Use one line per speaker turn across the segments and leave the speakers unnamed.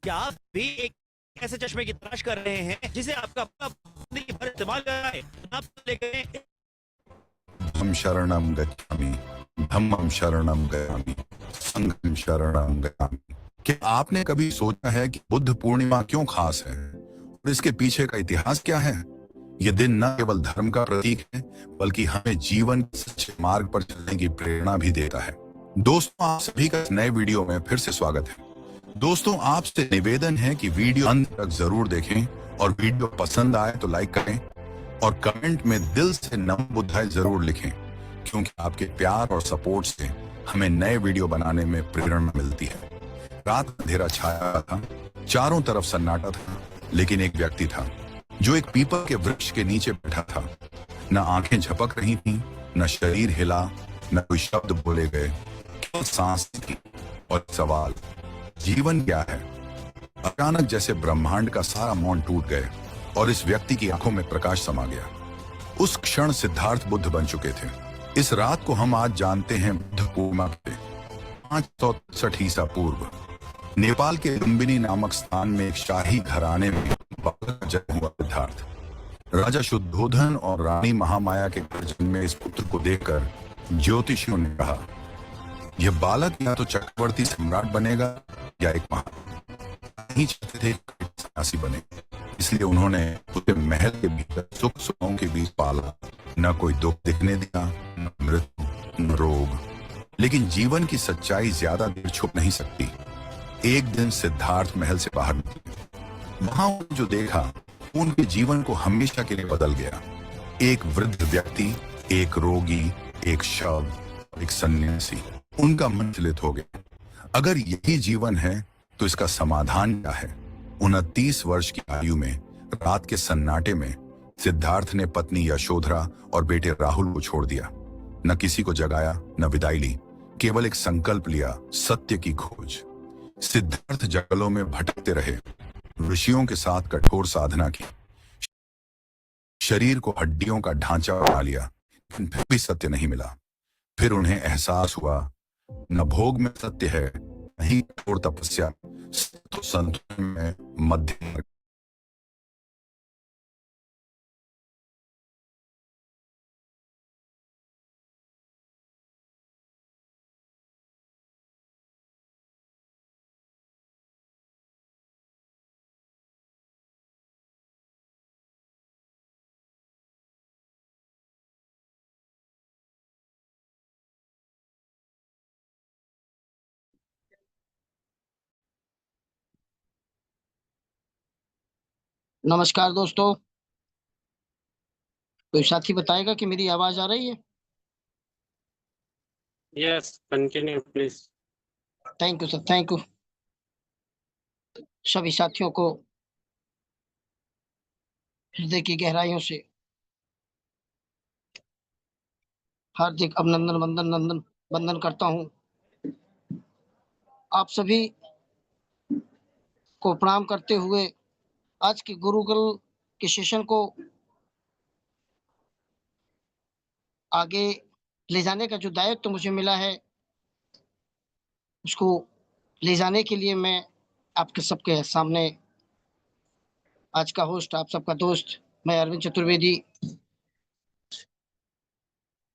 क्या आप भी एक ऐसे चश्मे की तलाश कर रहे हैं जिसे आपका जिंदगी भर इस्तेमाल कराए? आप लेकर
धम्म शरणम गच्छामि, धम्मम शरणम गयामि, संघम शरणम गयामि। क्या आपने कभी सोचा है कि बुद्ध पूर्णिमा क्यों खास है और इसके पीछे का इतिहास क्या है? यह दिन न केवल धर्म का प्रतीक है, बल्कि हमें जीवन के सच्चे मार्ग पर चलने की प्रेरणा भी देता है। दोस्तों, आप सभी का इस नए वीडियो में फिर से स्वागत है। दोस्तों, आपसे निवेदन है कि वीडियो अंत तक जरूर देखें और वीडियो पसंद आए तो लाइक करें और कमेंट में दिल से नमो बुद्धाय जरूर लिखें, क्योंकि आपके प्यार और सपोर्ट से हमें नए वीडियो बनाने में प्रेरणा मिलती है। रात में अंधेरा छाया था, चारों तरफ सन्नाटा था, लेकिन एक व्यक्ति था जो एक पीपल के वृक्ष के नीचे बैठा था। न आंखें झपक रही थीं, न शरीर हिला, न कोई शब्द बोले गए, केवल सांस थी और सवाल, जीवन क्या है? अचानक जैसे ब्रह्मांड का सारा मौन टूट गए और इस व्यक्ति की आंखों में प्रकाश समा गया। उस क्षण सिद्धार्थ बुद्ध बन चुके थे। इस रात को हम आज जानते हैं बुद्ध पूर्णिमा के 563 ईसा पूर्व नेपाल के लुम्बिनी नामक स्थान में एक शाही घराने में बालक का जन्म हुआ। सिद्धार्थ राजा शुद्धोधन और रानी महामाया के घर जन्मे इस पुत्र को देखकर ज्योतिषियों ने कहा, यह बालक या तो चक्रवर्ती सम्राट बनेगा या एक नहीं चाहते थे सन्यासी बने, इसलिए उन्होंने उसे महल के भीतर सुख सुखों के बीच पाला। न कोई दुख दिखने दिया, न मृत्यु, न रोग। लेकिन जीवन की सच्चाई ज्यादा देर छुप नहीं सकती। एक दिन सिद्धार्थ महल से बाहर निकले। वहां उन्होंने जो देखा, उनके जीवन को हमेशा के लिए बदल गया। एक वृद्ध व्यक्ति, एक रोगी, एक शव, एक सन्यासी। उनका मन चलित हो गया। अगर यही जीवन है तो इसका समाधान क्या है? 29 वर्ष की आयु में रात के सन्नाटे में सिद्धार्थ ने पत्नी यशोधरा और बेटे राहुल को छोड़ दिया। न किसी को जगाया, न विदाई ली, केवल एक संकल्प लिया, सत्य की खोज। सिद्धार्थ जंगलों में भटकते रहे, ऋषियों के साथ कठोर साधना की, शरीर को हड्डियों का ढांचा बना लिया, लेकिन फिर भी सत्य नहीं मिला। फिर उन्हें एहसास हुआ, न भोग में सत्य है, नहीं कठोर तपस्या, तो संतुलन में मध्यम मार्ग।
नमस्कार दोस्तों। कोई साथी बताएगा कि मेरी आवाज आ रही है?
Yes, continue, please.
Thank you sir, thank you. सभी साथियों को हृदय की गहराइयों से हार्दिक अभिनंदन वंदन करता हूँ। आप सभी को प्रणाम करते हुए आज के गुरुकुल के सेशन को आगे ले जाने का जो दायित्व तो मुझे मिला है, उसको ले जाने के लिए मैं आपके सबके सामने आज का होस्ट, आप सबका दोस्त, मैं अरविंद चतुर्वेदी,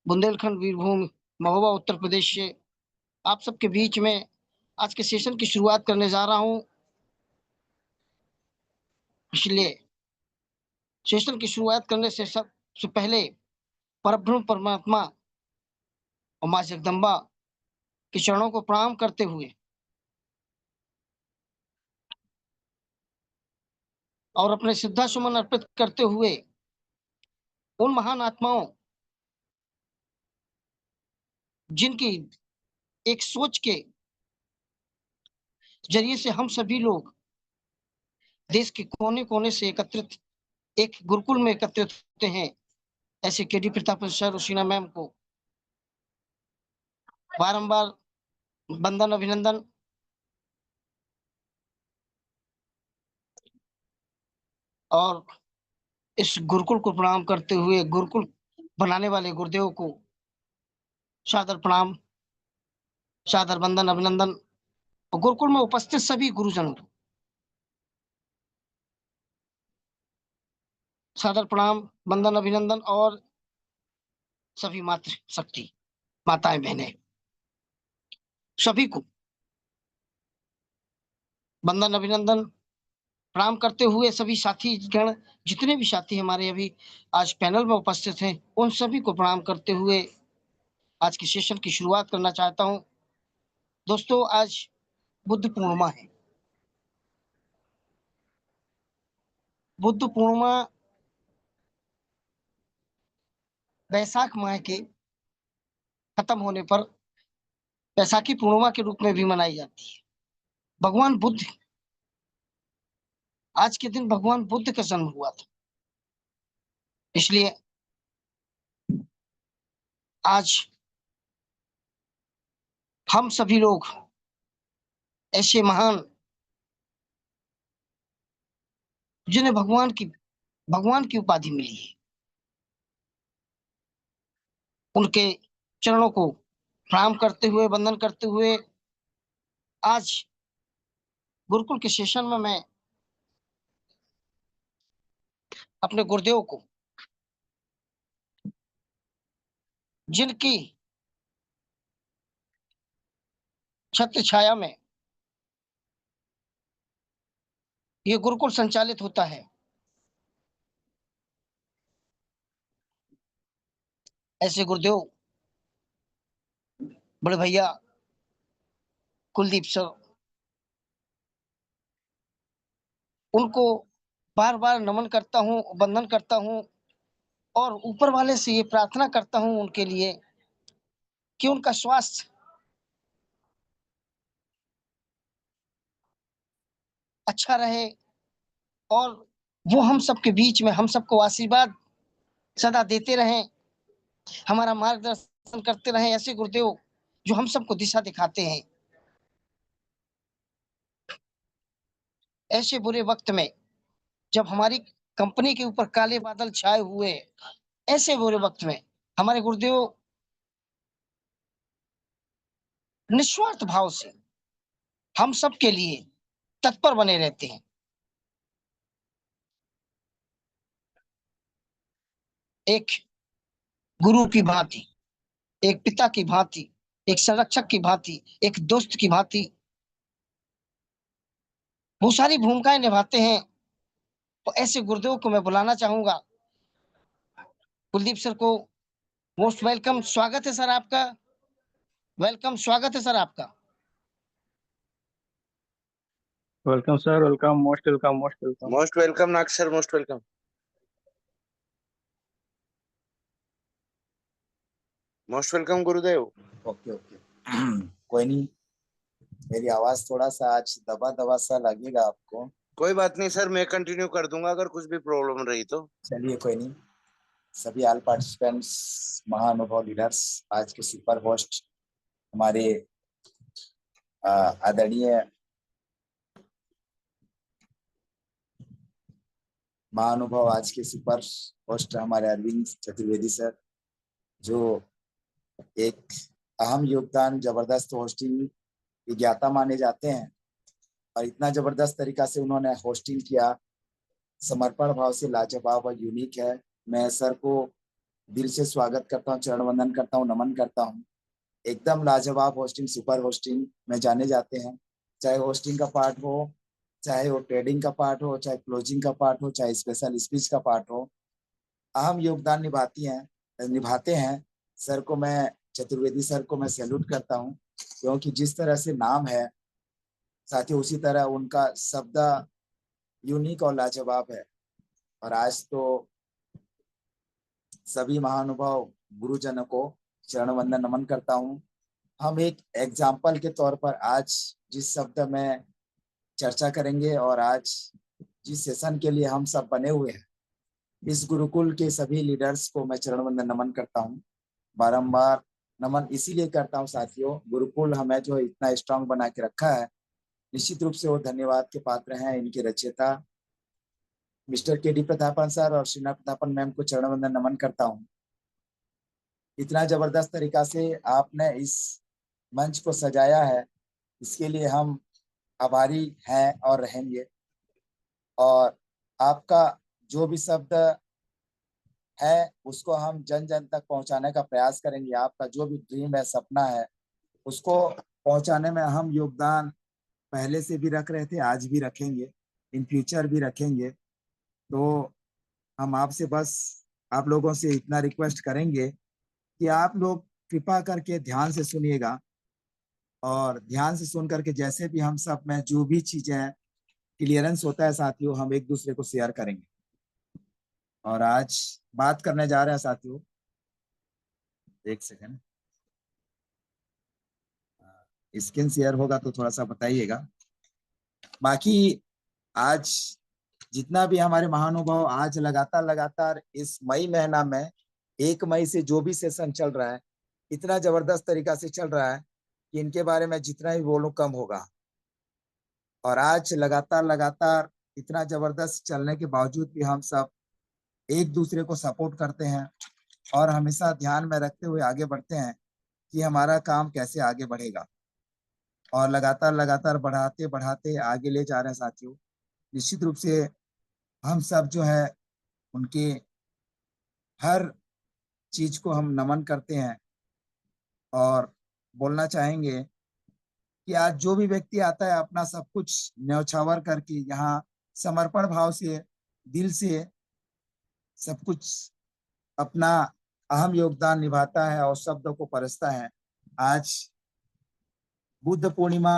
बुंदेलखंड, वीरभूम, महोबा, उत्तर प्रदेश से आप सबके बीच में आज के सेशन की शुरुआत करने जा रहा हूं। इसलिए सेशन की शुरुआत करने से सबसे पहले परब्रह्म परमात्मा और मां जगदम्बा के चरणों को प्रणाम करते हुए और अपने श्रद्धा सुमन अर्पित करते हुए उन महान आत्माओं जिनकी एक सोच के जरिए से हम सभी लोग देश के कोने कोने से एकत्रित एक गुरुकुल में एकत्रित होते हैं, ऐसे केडी प्रताप सर, रुशीना मैम को बारंबार वंदन, अभिनंदन। और इस गुरुकुल को प्रणाम करते हुए गुरुकुल बनाने वाले गुरुदेव को सादर प्रणाम, सादर वंदन, अभिनंदन। और गुरुकुल में उपस्थित सभी गुरुजनों को सादर प्रणाम, वंदन, अभिनंदन और सभी मातृ शक्ति माताएं बहनें सभी को वंदन, अभिनंदन, प्रणाम करते हुए सभी साथी गण जितने भी साथी हमारे अभी आज पैनल में उपस्थित हैं उन सभी को प्रणाम करते हुए आज के सेशन की शुरुआत करना चाहता हूं। दोस्तों, आज बुद्ध पूर्णिमा है। बुद्ध पूर्णिमा वैशाख माह के खत्म होने पर बैसाखी पूर्णिमा के रूप में भी मनाई जाती है। भगवान बुद्ध, आज के दिन भगवान बुद्ध का जन्म हुआ था, इसलिए आज हम सभी लोग ऐसे महान जिन्हें भगवान की उपाधि मिली है, उनके चरणों को प्रणाम करते हुए, वंदन करते हुए आज गुरुकुल के सेशन में मैं अपने गुरुदेव को, जिनकी छत्र छाया में ये गुरुकुल संचालित होता है, ऐसे गुरुदेव बड़े भैया कुलदीप सर, उनको बार बार नमन करता हूँ, वंदन करता हूँ और ऊपर वाले से ये प्रार्थना करता हूँ उनके लिए कि उनका स्वास्थ्य अच्छा रहे और वो हम सबके बीच में हम सबको आशीर्वाद सदा देते रहें, हमारा मार्गदर्शन करते रहें। ऐसे गुरुदेव जो हम सबको दिशा दिखाते हैं। ऐसे बुरे वक्त में जब हमारी कंपनी के ऊपर काले बादल छाए हुए, ऐसे बुरे वक्त में हमारे गुरुदेव निस्वार्थ भाव से हम सब के लिए तत्पर बने रहते हैं। एक गुरु की भांति, एक पिता की भांति, एक संरक्षक की भांति, एक दोस्त की भांति वो सारी भूमिकाएं निभाते हैं। तो ऐसे गुरुदेव को मैं बुलाना चाहूंगा, कुलदीप सर को। मोस्ट वेलकम, स्वागत है सर आपका। वेलकम, स्वागत है सर आपका।
Welcome sir, welcome, most welcome, most welcome.
Most welcome Nag sir, most welcome. Most welcome Gurudev.
Okay okay कोई नहीं, मेरी आवाज थोड़ा सा आज दबा दबा सा लगेगा आपको।
कोई बात नहीं सर, मैं कंटिन्यू कर दूंगा अगर कुछ भी प्रॉब्लम रही तो।
चलिए कोई नहीं। सभी ऑल पार्टिसिपेंट्स, महानुभाव लीडर्स, आज के सुपर होस्ट हमारे आदरणीय महानुभाव, आज के सुपर होस्ट हमारे अरविंद चतुर्वेदी सर, जो एक अहम योगदान, जबरदस्त होस्टिंग विज्ञाता माने जाते हैं और इतना जबरदस्त तरीका से उन्होंने होस्टिंग किया, समर्पण भाव से लाजवाब और यूनिक है। मैं सर को दिल से स्वागत करता हूँ, चरण वंदन करता हूँ, नमन करता हूँ। एकदम लाजवाब होस्टिंग, सुपर होस्टिंग में जाने जाते हैं। चाहे होस्टिंग का पार्ट हो, चाहे वो ट्रेडिंग का पार्ट हो, चाहे क्लोजिंग का पार्ट हो, चाहे स्पेशल स्पीच का पार्ट हो, अहम योगदान निभाते हैं। सर को मैं, चतुर्वेदी सर को मैं सैल्यूट करता हूँ, क्योंकि जिस तरह से नाम है साथ ही उसी तरह उनका शब्द यूनिक और लाजवाब है। और आज तो सभी महानुभाव गुरुजनों को चरण वंदन नमन करता हूँ। हम एक एग्जाम्पल के तौर पर आज जिस शब्द में चर्चा करेंगे और आज जिस सेशन के लिए हम सब बने हुए हैं, इस गुरुकुल के सभी लीडर्स को मैं चरण वंदन नमन करता हूँ। बारंबार नमन इसीलिए करता हूँ साथियों, गुरुकुल हमें जो इतना स्ट्रांग बना के रखा है, निश्चित रूप से वो धन्यवाद के पात्र हैं। इनके रचयिता मिस्टर के डी प्रतापन सर और श्रीना प्रतापन मैम को चरण वंदन नमन करता हूँ। इतना जबरदस्त तरीका से आपने इस मंच को सजाया है, इसके लिए हम आभारी हैं और रहेंगे। और आपका जो भी शब्द है उसको हम जन जन तक पहुंचाने का प्रयास करेंगे। आपका जो भी ड्रीम है, सपना है, उसको पहुंचाने में हम योगदान पहले से भी रख रहे थे, आज भी रखेंगे, इन फ्यूचर भी रखेंगे। तो हम आपसे बस आप लोगों से इतना रिक्वेस्ट करेंगे कि आप लोग कृपा करके ध्यान से सुनिएगा, और ध्यान से सुन करके जैसे भी हम सब में जो भी चीजें क्लियरेंस होता है साथियों, हम एक दूसरे को शेयर करेंगे। और आज बात करने जा रहे हैं साथियों, एक सेकंड, स्क्रीन शेयर होगा तो थोड़ा सा बताइएगा। बाकी आज जितना भी हमारे महानुभाव आज लगातार लगातार इस मई महीना में 1 मई से जो भी सेशन चल रहा है, इतना जबरदस्त तरीका से चल रहा है कि इनके बारे में जितना भी बोलूं कम होगा। और आज लगातार लगातार इतना जबरदस्त चलने के बावजूद भी हम सब एक दूसरे को सपोर्ट करते हैं और हमेशा ध्यान में रखते हुए आगे बढ़ते हैं कि हमारा काम कैसे आगे बढ़ेगा, और लगातार लगातार बढ़ाते बढ़ाते आगे ले जा रहे हैं साथियों। निश्चित रूप से हम सब जो है उनके हर चीज को हम नमन करते हैं, और बोलना चाहेंगे कि आज जो भी व्यक्ति आता है अपना सब कुछ न्यौछावर करके यहाँ समर्पण भाव से, दिल से सब कुछ अपना अहम योगदान निभाता है और शब्दों को परसता है। आज बुद्ध पूर्णिमा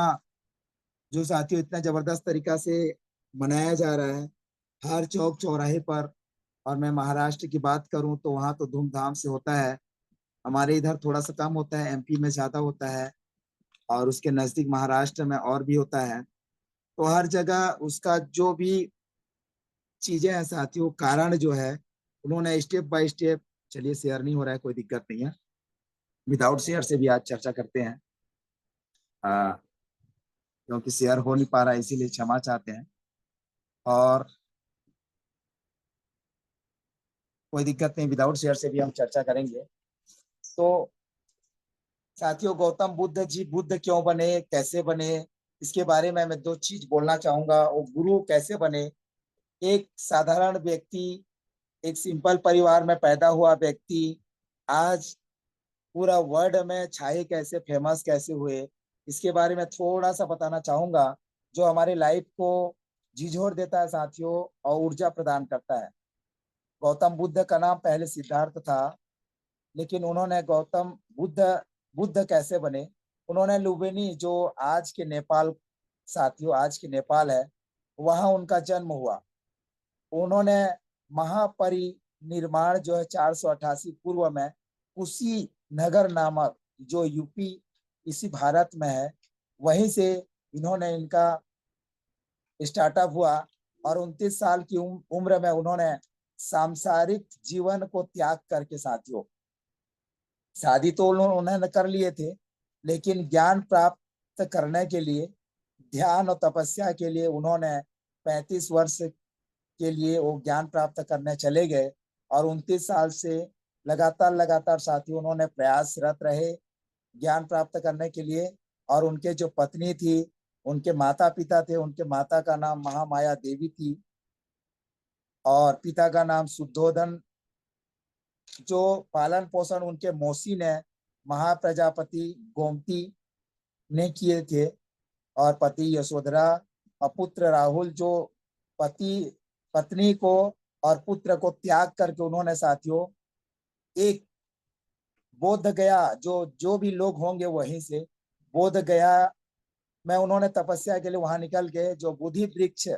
जो साथियों इतना जबरदस्त तरीका से मनाया जा रहा है हर चौक चौराहे पर, और मैं महाराष्ट्र की बात करूं तो वहां तो धूमधाम से होता है। हमारे इधर थोड़ा सा कम होता है, एमपी में ज्यादा होता है, और उसके नजदीक महाराष्ट्र में और भी होता है। तो हर जगह उसका जो भी चीजें हैं साथियों, कारण जो है उन्होंने स्टेप बाय स्टेप, चलिए शेयर नहीं हो रहा है, कोई दिक्कत नहीं है, विदाउट शेयर से भी आज चर्चा करते हैं, क्योंकि शेयर हो नहीं पा रहा है इसीलिए क्षमा चाहते हैं। और कोई दिक्कत नहीं, विदाउट शेयर से भी हम चर्चा करेंगे। तो साथियों, गौतम बुद्ध जी बुद्ध क्यों बने, कैसे बने, इसके बारे में मैं 2 चीज बोलना चाहूंगा। वो गुरु कैसे बने, एक साधारण व्यक्ति, एक सिंपल परिवार में पैदा हुआ व्यक्ति आज पूरा वर्ल्ड में छाए कैसे, फेमस कैसे हुए, इसके बारे में थोड़ा सा बताना चाहूंगा, जो हमारे लाइफ को झिझोर देता है साथियों और ऊर्जा प्रदान करता है। गौतम बुद्ध का नाम पहले सिद्धार्थ था, लेकिन उन्होंने गौतम बुद्ध बुद्ध कैसे बने, उन्होंने लुम्बिनी जो आज के नेपाल, साथियों आज के नेपाल है, वहां उनका जन्म हुआ। उन्होंने महापरिनिर्वाण जो है 488 पूर्व में उसी नगर नामक जो यूपी इसी भारत में है, वहीं से इन्होंने इनका स्टार्टअप हुआ। और 29 साल की उम्र में उन्होंने सांसारिक जीवन को त्याग करके साथियों, शादी तो उन्होंने कर लिए थे, लेकिन ज्ञान प्राप्त करने के लिए, ध्यान और तपस्या के लिए उन्होंने 35 वर्ष के लिए वो ज्ञान प्राप्त करने चले गए। और 29 साल से लगातार लगातार साथियों उन्होंने प्रयासरत रहे ज्ञान प्राप्त करने के लिए। और उनके जो पत्नी थी, उनके माता पिता थे, उनके माता का नाम महामाया देवी थी और पिता का नाम शुद्धोधन। जो पालन पोषण उनके मौसी ने, महाप्रजापति गोमती ने किए थे, और पति यशोधरा और पुत्र राहुल, जो पति पत्नी को और पुत्र को त्याग करके उन्होंने साथियों एक बोध गया, जो जो भी लोग होंगे वहीं से बोध गया में उन्होंने तपस्या के लिए वहां निकल के जो बोधि वृक्ष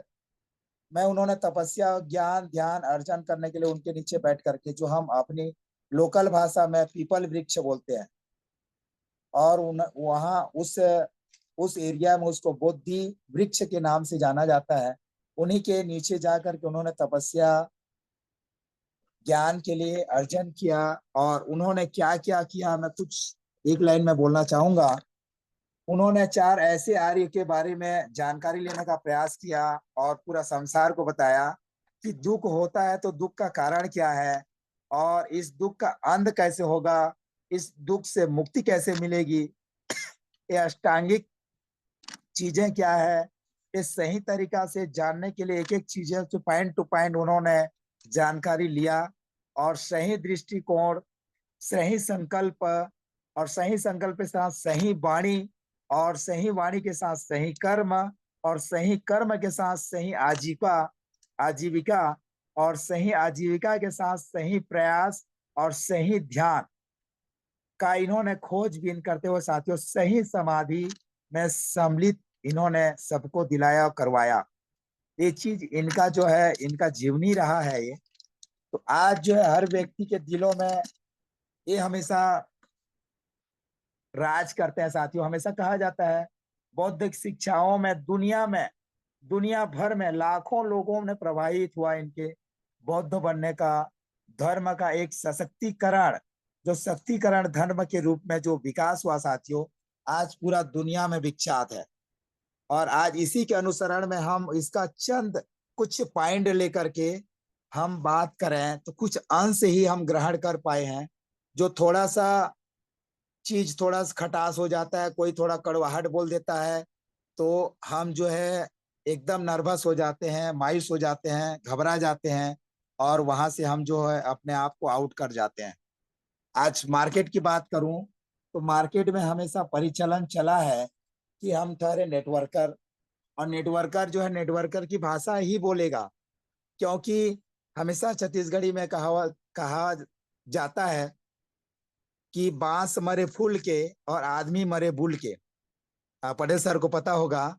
में उन्होंने तपस्या, ज्ञान, ध्यान अर्जन करने के लिए उनके नीचे बैठ करके, जो हम अपनी लोकल भाषा में पीपल वृक्ष बोलते हैं, और वहां उस एरिया में उसको बोधि वृक्ष के नाम से जाना जाता है। उन्हीं के नीचे जाकर के उन्होंने तपस्या, ज्ञान के लिए अर्जन किया। और उन्होंने क्या क्या किया, मैं कुछ एक लाइन में बोलना चाहूंगा। उन्होंने 4 ऐसे आर्य के बारे में जानकारी लेने का प्रयास किया और पूरा संसार को बताया कि दुख होता है तो दुख का कारण क्या है, और इस दुख का अंत कैसे होगा, इस दुख से मुक्ति कैसे मिलेगी, ये अष्टांगिक चीजें क्या है, इस सही तरीका से जानने के लिए एक एक चीजें तो पॉइंट टू पॉइंट उन्होंने जानकारी लिया। और सही दृष्टिकोण, सही संकल्प, और सही संकल्प के साथ सही वाणी, और सही वाणी के साथ सही कर्म, और सही कर्म के साथ सही आजीविका, और सही आजीविका के साथ सही प्रयास और सही ध्यान का इन्होंने खोजबीन करते हुए साथियों सही समाधि में सम्मिलित इन्होंने सबको दिलाया और करवाया। ये चीज इनका जो है, इनका जीवनी रहा है ये। तो आज जो है हर व्यक्ति के दिलों में ये हमेशा राज करते हैं साथियों। हमेशा कहा जाता है बौद्धिक शिक्षाओं में दुनिया भर में लाखों लोगों ने प्रभावित हुआ इनके बौद्ध बनने का, धर्म का एक सशक्तिकरण, जो शक्तिकरण धर्म के रूप में जो विकास हुआ साथियों, आज पूरा दुनिया में विख्यात है। और आज इसी के अनुसरण में हम इसका चंद कुछ पॉइंट लेकर के हम बात करें तो कुछ अंश ही हम ग्रहण कर पाए हैं। जो थोड़ा सा चीज थोड़ा सा खटास हो जाता है, कोई थोड़ा कड़वाहट बोल देता है, तो हम जो है एकदम नर्वस हो जाते हैं, मायूस हो जाते हैं, घबरा जाते हैं, और वहां से हम जो है अपने आप को आउट कर जाते हैं। आज मार्केट की बात करूं तो मार्केट में हमेशा परिचलन चला है कि हम ठहरे नेटवर्कर, और नेटवर्कर जो है नेटवर्कर की भाषा ही बोलेगा, क्योंकि हमेशा छत्तीसगढ़ी में कहा जाता है कि बांस मरे फूल के और आदमी मरे बुल के। पटेल सर को पता होगा,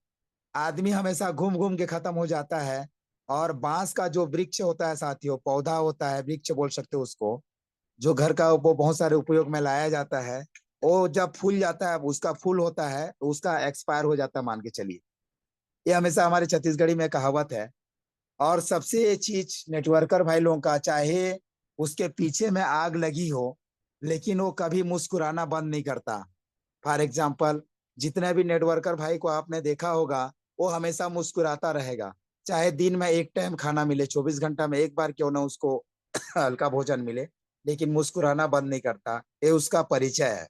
आदमी हमेशा घूम घूम के खत्म हो जाता है, और बांस का जो वृक्ष होता है साथियों, पौधा होता है, वृक्ष बोल सकते हो उसको, जो घर का वो बहुत सारे उपयोग में लाया जाता है, वो जब फूल जाता है, उसका फूल होता है तो उसका एक्सपायर हो जाता है, मान के चलिए। ये हमेशा हमारे छत्तीसगढ़ी में कहावत है। और सबसे ये चीज नेटवर्कर भाई लोगों का, चाहे उसके पीछे में आग लगी हो, लेकिन वो कभी मुस्कुराना बंद नहीं करता। फॉर एग्जाम्पल, जितने भी नेटवर्कर भाई को आपने देखा होगा, वो हमेशा मुस्कुराता रहेगा, चाहे दिन में एक टाइम खाना मिले, 24 घंटा में एक बार क्यों ना उसको हल्का भोजन मिले, लेकिन मुस्कुराना बंद नहीं करता। ये उसका परिचय है।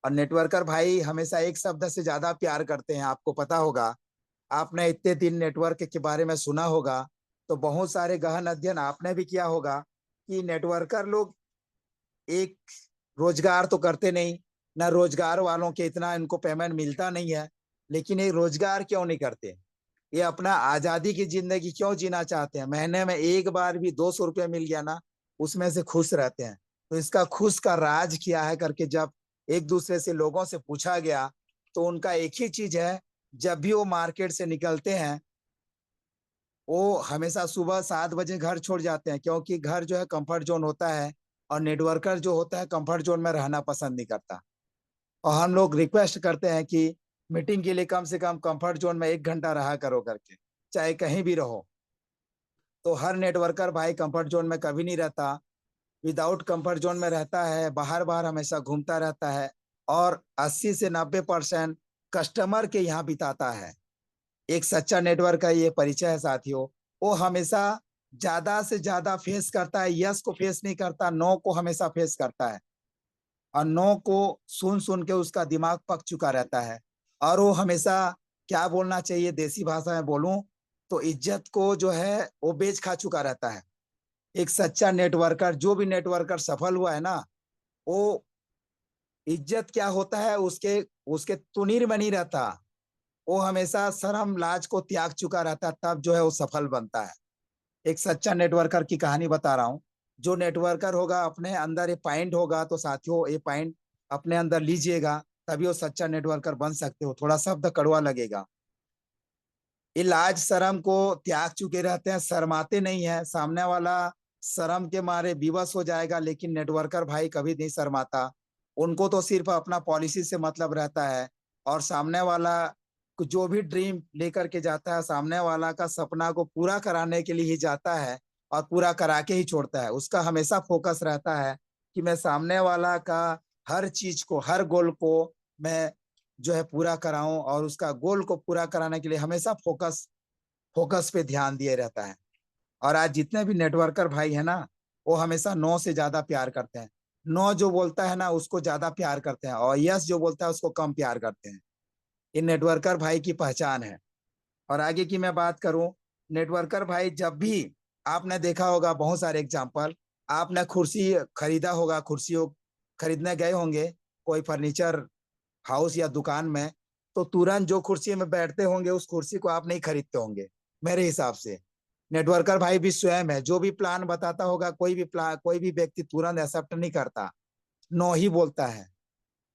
और नेटवर्कर भाई हमेशा एक शब्द से ज्यादा प्यार करते हैं। आपको पता होगा, आपने इतने दिन नेटवर्क के बारे में सुना होगा, तो बहुत सारे गहन अध्ययन आपने भी किया होगा कि नेटवर्कर लोग एक रोजगार तो करते नहीं, ना रोजगार वालों के इतना इनको पेमेंट मिलता नहीं है, लेकिन ये रोजगार क्यों नहीं करते? ये अपना आजादी की जिंदगी क्यों जीना चाहते हैं? महीने में एक बार भी 200 रुपया मिल गया ना, उसमें से खुश रहते हैं। तो इसका खुश का राज क्या है करके जब एक दूसरे से लोगों से पूछा गया, तो उनका एक ही चीज है, जब भी वो मार्केट से निकलते हैं, वो हमेशा सुबह 7 बजे घर छोड़ जाते हैं, क्योंकि घर जो है कंफर्ट जोन होता है, और नेटवर्कर जो होता है कंफर्ट जोन में रहना पसंद नहीं करता। और हम लोग रिक्वेस्ट करते हैं कि मीटिंग के लिए कम से कम कंफर्ट जोन में 1 घंटा रहा करो करके, चाहे कहीं भी रहो। तो हर नेटवर्कर भाई कंफर्ट जोन में कभी नहीं रहता, विदाउट कंफर्ट जोन में रहता है, बाहर बाहर हमेशा घूमता रहता है, और 80 से 90% कस्टमर के यहाँ बिताता है। एक सच्चा नेटवर्क का ये परिचय है साथियों। वो हमेशा ज्यादा से ज्यादा फेस करता है, यस को फेस नहीं करता, नो को हमेशा फेस करता है, और नो को सुन सुन के उसका दिमाग पक चुका रहता है। और वो हमेशा क्या बोलना चाहिए, देसी भाषा में बोलूं तो इज्जत को जो है वो बेच खा चुका रहता है। एक सच्चा नेटवर्कर, जो भी नेटवर्कर सफल हुआ है ना, वो इज्जत क्या होता है उसके उसके तुनीर में नहीं रहता, वो हमेशा शर्म लाज को त्याग चुका रहता है, तब जो है वो सफल बनता है। एक सच्चा नेटवर्कर की कहानी बता रहा हूँ। जो नेटवर्कर होगा अपने अंदर ये पॉइंट होगा, तो साथियों ये पॉइंट अपने अंदर लीजिएगा, तभी वो सच्चा नेटवर्कर बन सकते हो। थोड़ा शब्द कड़वा लगेगा। ये लाज शर्म को त्याग चुके रहते हैं, शर्माते नहीं है। सामने वाला शर्म के मारे विवश हो जाएगा, लेकिन नेटवर्कर भाई कभी नहीं शर्माता। उनको तो सिर्फ अपना पॉलिसी से मतलब रहता है, और सामने वाला जो भी ड्रीम लेकर के जाता है, सामने वाला का सपना को पूरा कराने के लिए ही जाता है, और पूरा करा के ही छोड़ता है। उसका हमेशा फोकस रहता है कि मैं सामने वाला का हर चीज को, हर गोल को मैं जो है पूरा कराऊं, और उसका गोल को पूरा कराने के लिए हमेशा फोकस पे ध्यान दिए रहता है। और आज जितने भी नेटवर्कर भाई है ना, वो हमेशा नो से ज्यादा प्यार करते हैं। नो जो बोलता है ना उसको ज्यादा प्यार करते हैं, और यस जो बोलता है उसको कम प्यार करते हैं। ये नेटवर्कर भाई की पहचान है। और आगे की मैं बात करूं, नेटवर्कर भाई जब भी आपने देखा होगा बहुत सारे एग्जाम्पल, आपने कुर्सी खरीदा होगा, कुर्सी खरीदने गए होंगे कोई फर्नीचर हाउस या दुकान में, तो तुरंत जो कुर्सी में बैठते होंगे उस कुर्सी को आप नहीं खरीदते होंगे मेरे हिसाब से। नेटवर्कर भाई भी स्वयं है, जो भी प्लान बताता होगा कोई भी व्यक्ति तुरंत एक्सेप्ट नहीं करता, नो ही बोलता है।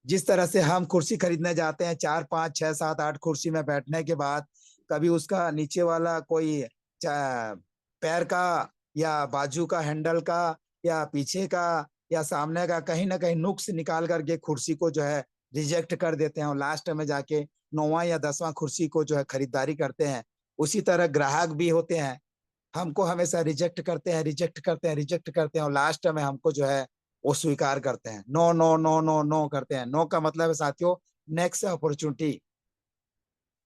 जिस तरह से हम कुर्सी खरीदने जाते हैं, 4 5 6 7 8 कुर्सी में बैठने के बाद कभी उसका नीचे वाला कोई पैर का या बाजू का हैंडल का या पीछे का या सामने का कहीं ना कहीं नुक्स निकाल करके कुर्सी को जो है रिजेक्ट कर देते हैं और लास्ट में जाके 9वां या 10वां कुर्सी को जो है खरीदारी करते हैं। उसी तरह ग्राहक भी होते हैं, हमको हमेशा रिजेक्ट करते हैं, रिजेक्ट करते हैं, रिजेक्ट करते हैं और लास्ट में हमको जो है वो स्वीकार करते हैं। No no no no no करते हैं। नो का मतलब है साथियों नेक्स्ट अपॉर्चुनिटी।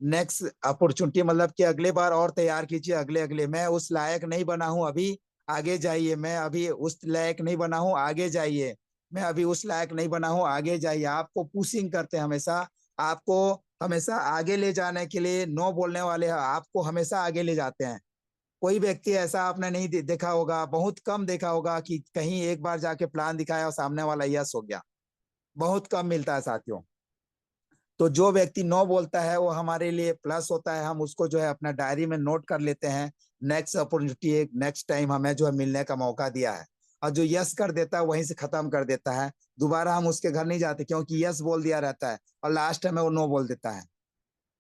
नेक्स्ट अपॉर्चुनिटी मतलब कि अगले बार और तैयार कीजिए, अगले अगले। मैं उस लायक नहीं बना हूं अभी, आगे जाइए। मैं अभी उस लायक नहीं बना हूं, आगे जाइए। मैं अभी उस लायक नहीं बना हूं, आगे जाइए। आपको पुशिंग करते हैं हमेशा, आपको हमेशा आगे ले जाने के लिए। नो बोलने वाले आपको हमेशा आगे ले जाते हैं। कोई व्यक्ति ऐसा आपने नहीं देखा होगा, बहुत कम देखा होगा कि कहीं एक बार जाके प्लान दिखाया और सामने वाला यस हो गया, बहुत कम मिलता है साथियों। तो जो व्यक्ति नो बोलता है वो हमारे लिए प्लस होता है, हम उसको जो है अपना डायरी में नोट कर लेते हैं। नेक्स्ट अपॉर्चुनिटी, नेक्स्ट टाइम हमें जो है मिलने का मौका दिया है। और जो यस कर देता है वहीं से खत्म कर देता है, दोबारा हम उसके घर नहीं जाते क्योंकि यस बोल दिया रहता है और लास्ट में वो नो बोल देता है।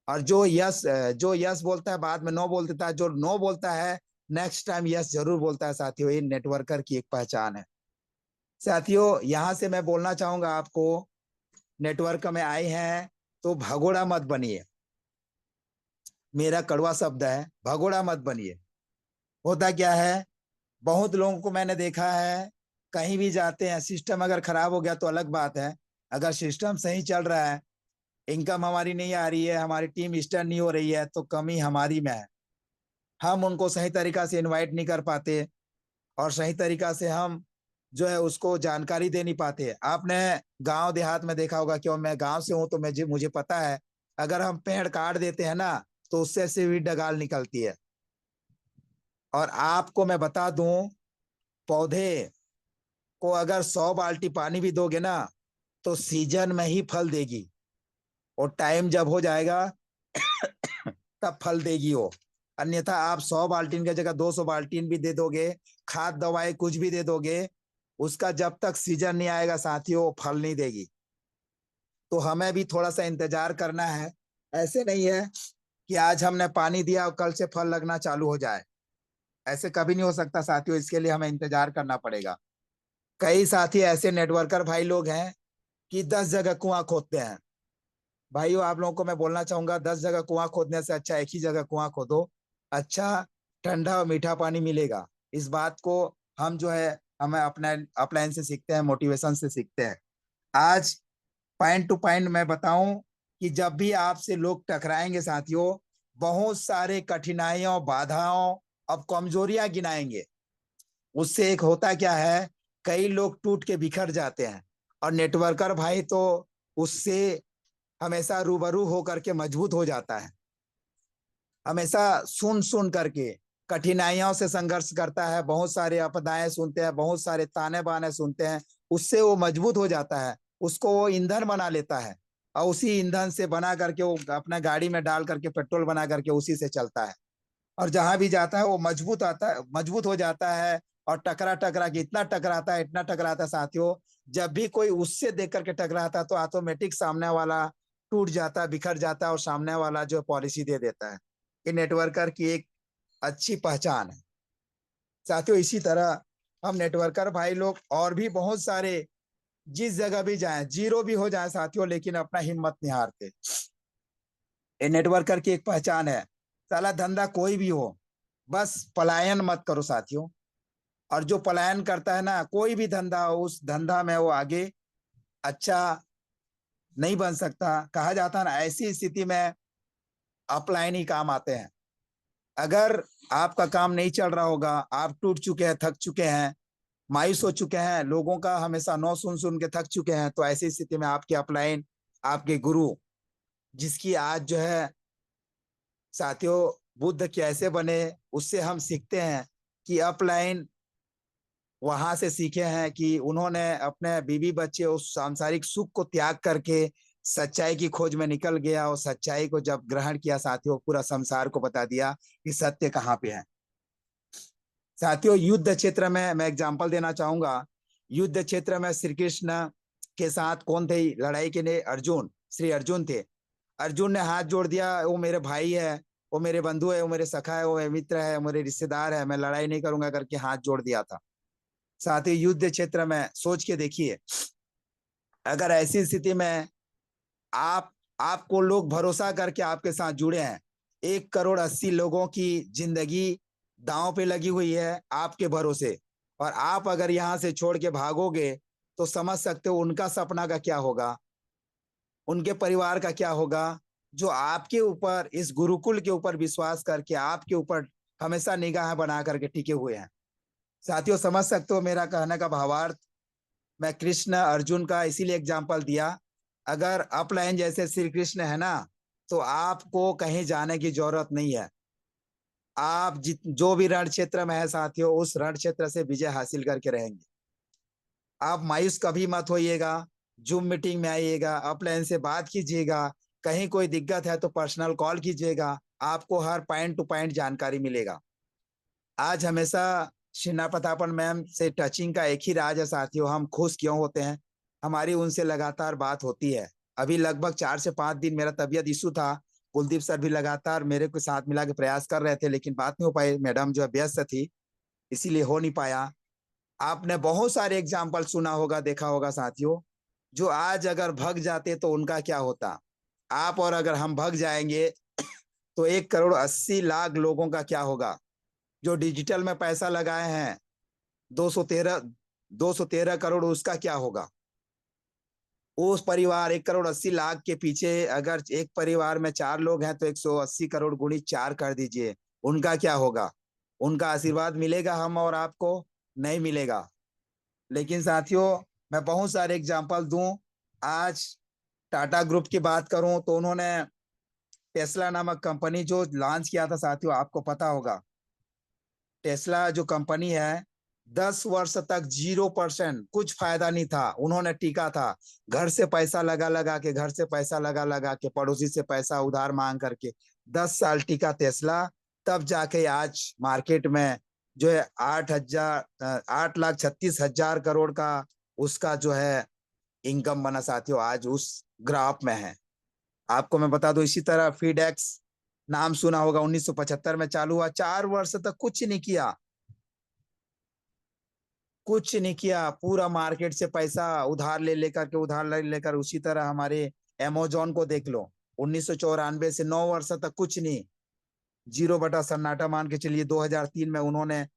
और जो यस बोलता है बाद में नो बोल देता है, जो नो बोलता है नेक्स्ट टाइम यस जरूर बोलता है साथियों। ये नेटवर्कर की एक पहचान है साथियों। यहां से मैं बोलना चाहूंगा आपको, नेटवर्क में आए हैं तो भगोड़ा मत बनिए। मेरा कड़वा शब्द है, भगोड़ा मत बनिए। होता क्या है, बहुत लोगों को मैंने देखा है, कहीं भी जाते हैं, सिस्टम अगर खराब हो गया तो अलग बात है। अगर सिस्टम सही चल रहा है, इनकम हमारी नहीं आ रही है, हमारी टीम स्टैंड नहीं हो रही है, तो कमी हमारी में है। हम उनको सही तरीका से इनवाइट नहीं कर पाते और सही तरीका से हम जो है उसको जानकारी दे नहीं पाते। आपने गांव देहात में देखा होगा, क्यों मैं गांव से हूं तो मुझे पता है, अगर हम पेड़ काट देते हैं ना तो उससे से भी डगाल निकलती है। और आपको मैं बता दूं, पौधे को अगर 100 बाल्टी पानी भी दोगे ना तो सीजन में ही फल देगी, और टाइम जब हो जाएगा तब फल देगी वो। अन्यथा आप 100 बाल्टीन की जगह 200 बाल्टीन भी दे दोगे, खाद दवाई कुछ भी दे दोगे, उसका जब तक सीजन नहीं आएगा साथियों वो फल नहीं देगी। तो हमें भी थोड़ा सा इंतजार करना है। ऐसे नहीं है कि आज हमने पानी दिया और कल से फल लगना चालू हो जाए, ऐसे कभी नहीं हो सकता साथियों। इसके लिए हमें इंतजार करना पड़ेगा। कई साथी ऐसे नेटवर्कर भाई लोग हैं कि 10 जगह कुआं खोदते हैं। भाइयों आप लोगों को मैं बोलना चाहूंगा, 10 जगह कुआं खोदने से अच्छा एक ही जगह कुआं खोदो, अच्छा ठंडा और मीठा पानी मिलेगा। इस बात को हम जो है हमें अपना अपलाइन से सीखते हैं, मोटिवेशन से सीखते हैं। आज पॉइंट टू पॉइंट मैं बताऊं कि जब भी आपसे लोग टकराएंगे साथियों, बहुत सारे कठिनाइयों, बाधाओं अब कमजोरियां गिनाएंगे। उससे एक होता क्या है, कई लोग टूट के बिखर जाते हैं, और नेटवर्कर भाई तो उससे हमेशा रूबरू होकर के मजबूत हो जाता है। हमेशा सुन सुन करके कठिनाइयों से संघर्ष करता है, बहुत सारे आपदाएं सुनते हैं, बहुत सारे ताने बाने सुनते हैं, उससे वो मजबूत हो जाता है, उसको वो ईंधन बना लेता है, और उसी ईंधन से बना करके वो अपना गाड़ी में डाल करके पेट्रोल बना करके उसी से चलता है। और जहां भी जाता है वो मजबूत हो जाता है। और टकरा टकरा के इतना टकराता है, इतना टकराता है साथियों, जब भी कोई उससे देख करके टकराता है तो ऑटोमेटिक सामने वाला टूट जाता है, बिखर जाता है, और सामने वाला जो पॉलिसी दे देता है। ये नेटवर्कर की एक अच्छी पहचान है साथियों। इसी तरह हम नेटवर्कर भाई लोग और भी बहुत सारे, जिस जगह भी जाएं, जीरो भी हो जाए साथियों, लेकिन अपना हिम्मत नहीं हारते। ये नेटवर्कर की एक पहचान है। साला धंधा कोई भी हो, बस पलायन मत करो साथियों। और जो पलायन करता है ना, कोई भी धंधा हो, उस धंधा में वो आगे अच्छा नहीं बन सकता। कहा जाता है ना, ऐसी स्थिति में अपलाइन ही काम आते हैं। अगर आपका काम नहीं चल रहा होगा, आप टूट चुके हैं, थक चुके हैं, मायूस हो चुके हैं, लोगों का हमेशा नो सुन सुन के थक चुके हैं, तो ऐसी स्थिति में आपके अपलाइन, आपके गुरु, जिसकी आज जो है साथियों बुद्ध कैसे बने, उससे हम सीखते हैं कि अपलाइन वहां से सीखे हैं कि उन्होंने अपने बीवी बच्चे उस सांसारिक सुख को त्याग करके सच्चाई की खोज में निकल गया, और सच्चाई को जब ग्रहण किया साथियों, पूरा संसार को बता दिया कि सत्य कहाँ पे है। साथियों, युद्ध क्षेत्र में मैं एग्जांपल देना चाहूंगा। युद्ध क्षेत्र में श्री कृष्ण के साथ कौन थे लड़ाई के लिए? अर्जुन, श्री अर्जुन थे। अर्जुन ने हाथ जोड़ दिया, वो मेरे भाई है, वो मेरे बंधु है, वो मेरे सखा है, वो मेरे मित्र है, मेरे रिश्तेदार है, मैं लड़ाई नहीं करूंगा करके हाथ जोड़ दिया था। साथ ही युद्ध क्षेत्र में सोच के देखिए, अगर ऐसी स्थिति में आपको लोग भरोसा करके आपके साथ जुड़े हैं, 1,80,00,000 लोगों की जिंदगी दांव पे लगी हुई है आपके भरोसे, और आप अगर यहां से छोड़ के भागोगे तो समझ सकते हो उनका सपना का क्या होगा, उनके परिवार का क्या होगा, जो आपके ऊपर, इस गुरुकुल के ऊपर विश्वास करके आपके ऊपर हमेशा निगाह बना करके टिके हुए हैं। साथियों, समझ सकते हो मेरा कहने का भावार्थ। मैं कृष्ण अर्जुन का इसीलिए एग्जाम्पल दिया। अगर अपलाइन जैसे श्री कृष्ण है ना, तो आपको कहीं जाने की जरूरत नहीं है। आप जो भी रण क्षेत्र में है साथियों, उस रण क्षेत्र से विजय हासिल करके रहेंगे। आप मायूस कभी मत होइएगा, जूम मीटिंग में आइएगा, अपलाइन से बात कीजिएगा, कहीं कोई दिक्कत है तो पर्सनल कॉल कीजिएगा, आपको हर पॉइंट टू पॉइंट जानकारी मिलेगा। आज हमेशा शिना प्रतापन मैम से टचिंग का एक ही राज है साथियों, हम खुश क्यों होते हैं, हमारी उनसे लगातार बात होती है। अभी लगभग 4 से 5 दिन मेरा तबीयत इशू था, कुलदीप सर भी लगातार मेरे को साथ मिला के प्रयास कर रहे थे, लेकिन बात नहीं हो पाई, मैडम जो है व्यस्त थी, इसीलिए हो नहीं पाया। आपने बहुत सारे एग्जाम्पल सुना होगा, देखा होगा साथियों, जो आज अगर भग जाते तो उनका क्या होता। आप और अगर हम भग जाएंगे तो 1,80,00,000 लोगों का क्या होगा। जो डिजिटल में पैसा लगाए हैं 213 करोड़, उसका क्या होगा। उस परिवार 1,80,00,000 के पीछे अगर एक परिवार में 4 लोग हैं तो 180 करोड़ गुणी 4 कर दीजिए, उनका क्या होगा। उनका आशीर्वाद मिलेगा हम और आपको? नहीं मिलेगा। लेकिन साथियों, मैं बहुत सारे एग्जाम्पल दूं। आज टाटा ग्रुप की बात करूं तो उन्होंने टेस्ला नामक कंपनी जो लॉन्च किया था साथियों, आपको पता होगा, टेस्ला जो कंपनी है 10 वर्ष तक 0% कुछ फायदा नहीं था, उन्होंने टीका था। घर से पैसा लगा लगा के, घर से पैसा लगा लगा के, पड़ोसी से पैसा उधार मांग करके 10 साल टीका टेस्ला, तब जाके आज मार्केट में जो है 8,36,000 करोड़ का उसका जो है इनकम बना साथियों, आज उस ग्राफ में है। आपको मैं बता दूं, इसी तरह फीडेक्स नाम सुना होगा, 1975 में चालू हुआ, 4 वर्ष तक कुछ नहीं किया, कुछ नहीं किया, पूरा मार्केट से पैसा उधार ले लेकर के, उधार ले लेकर। उसी तरह हमारे अमेज़न को देख लो, 1994 से 9 वर्ष तक कुछ नहीं, 0 बटा सन्नाटा मान के चलिए। 2003 में उन्होंने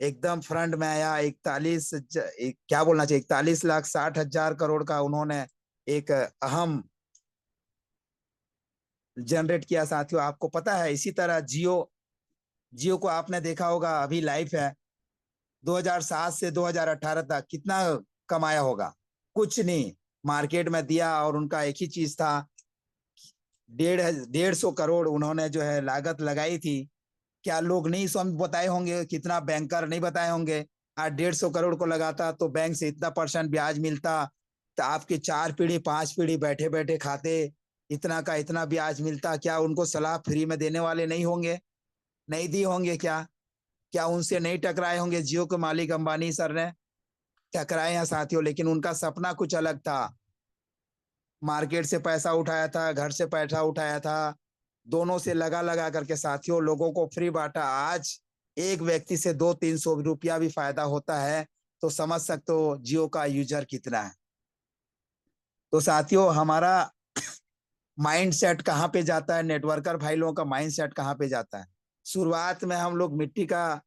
एकदम फ्रंट में आया, 41,60,000 करोड़ का उन्होंने एक अहम जनरेट किया साथियों, आपको पता है। इसी तरह जियो को आपने देखा होगा, अभी लाइफ है, 2007 से 2018 तक कितना कमाया होगा, कुछ नहीं, मार्केट में दिया। और उनका एक ही चीज था, 150 करोड़ उन्होंने जो है लागत लगाई थी। क्या लोग नहीं समझ बताए होंगे, कितना बैंकर नहीं बताए होंगे। आज 150 करोड़ को लगाता तो बैंक से इतना % ब्याज मिलता, तो आपके 4 पीढ़ी 5 पीढ़ी बैठे बैठे खाते, इतना का इतना ब्याज मिलता। क्या उनको सलाह फ्री में देने वाले नहीं होंगे, नहीं दी होंगे क्या उनसे नहीं टकराए होंगे। जियो के मालिक अंबानी सर ने टकराए हैं साथियों, लेकिन उनका सपना कुछ अलग था। मार्केट से पैसा उठाया था, घर से पैसा उठाया था, दोनों से लगा लगा करके साथियों लोगों को फ्री बांटा। आज एक व्यक्ति से 200-300 रुपया भी फायदा होता है तो समझ सकते हो जियो का यूजर कितना है। तो साथियों, हमारा माइंड सेट कहाँ पे जाता है, नेटवर्कर भाई लोगों का माइंड सेट कहाँ पे जाता है। शुरुआत में हम लोग मिट्टी का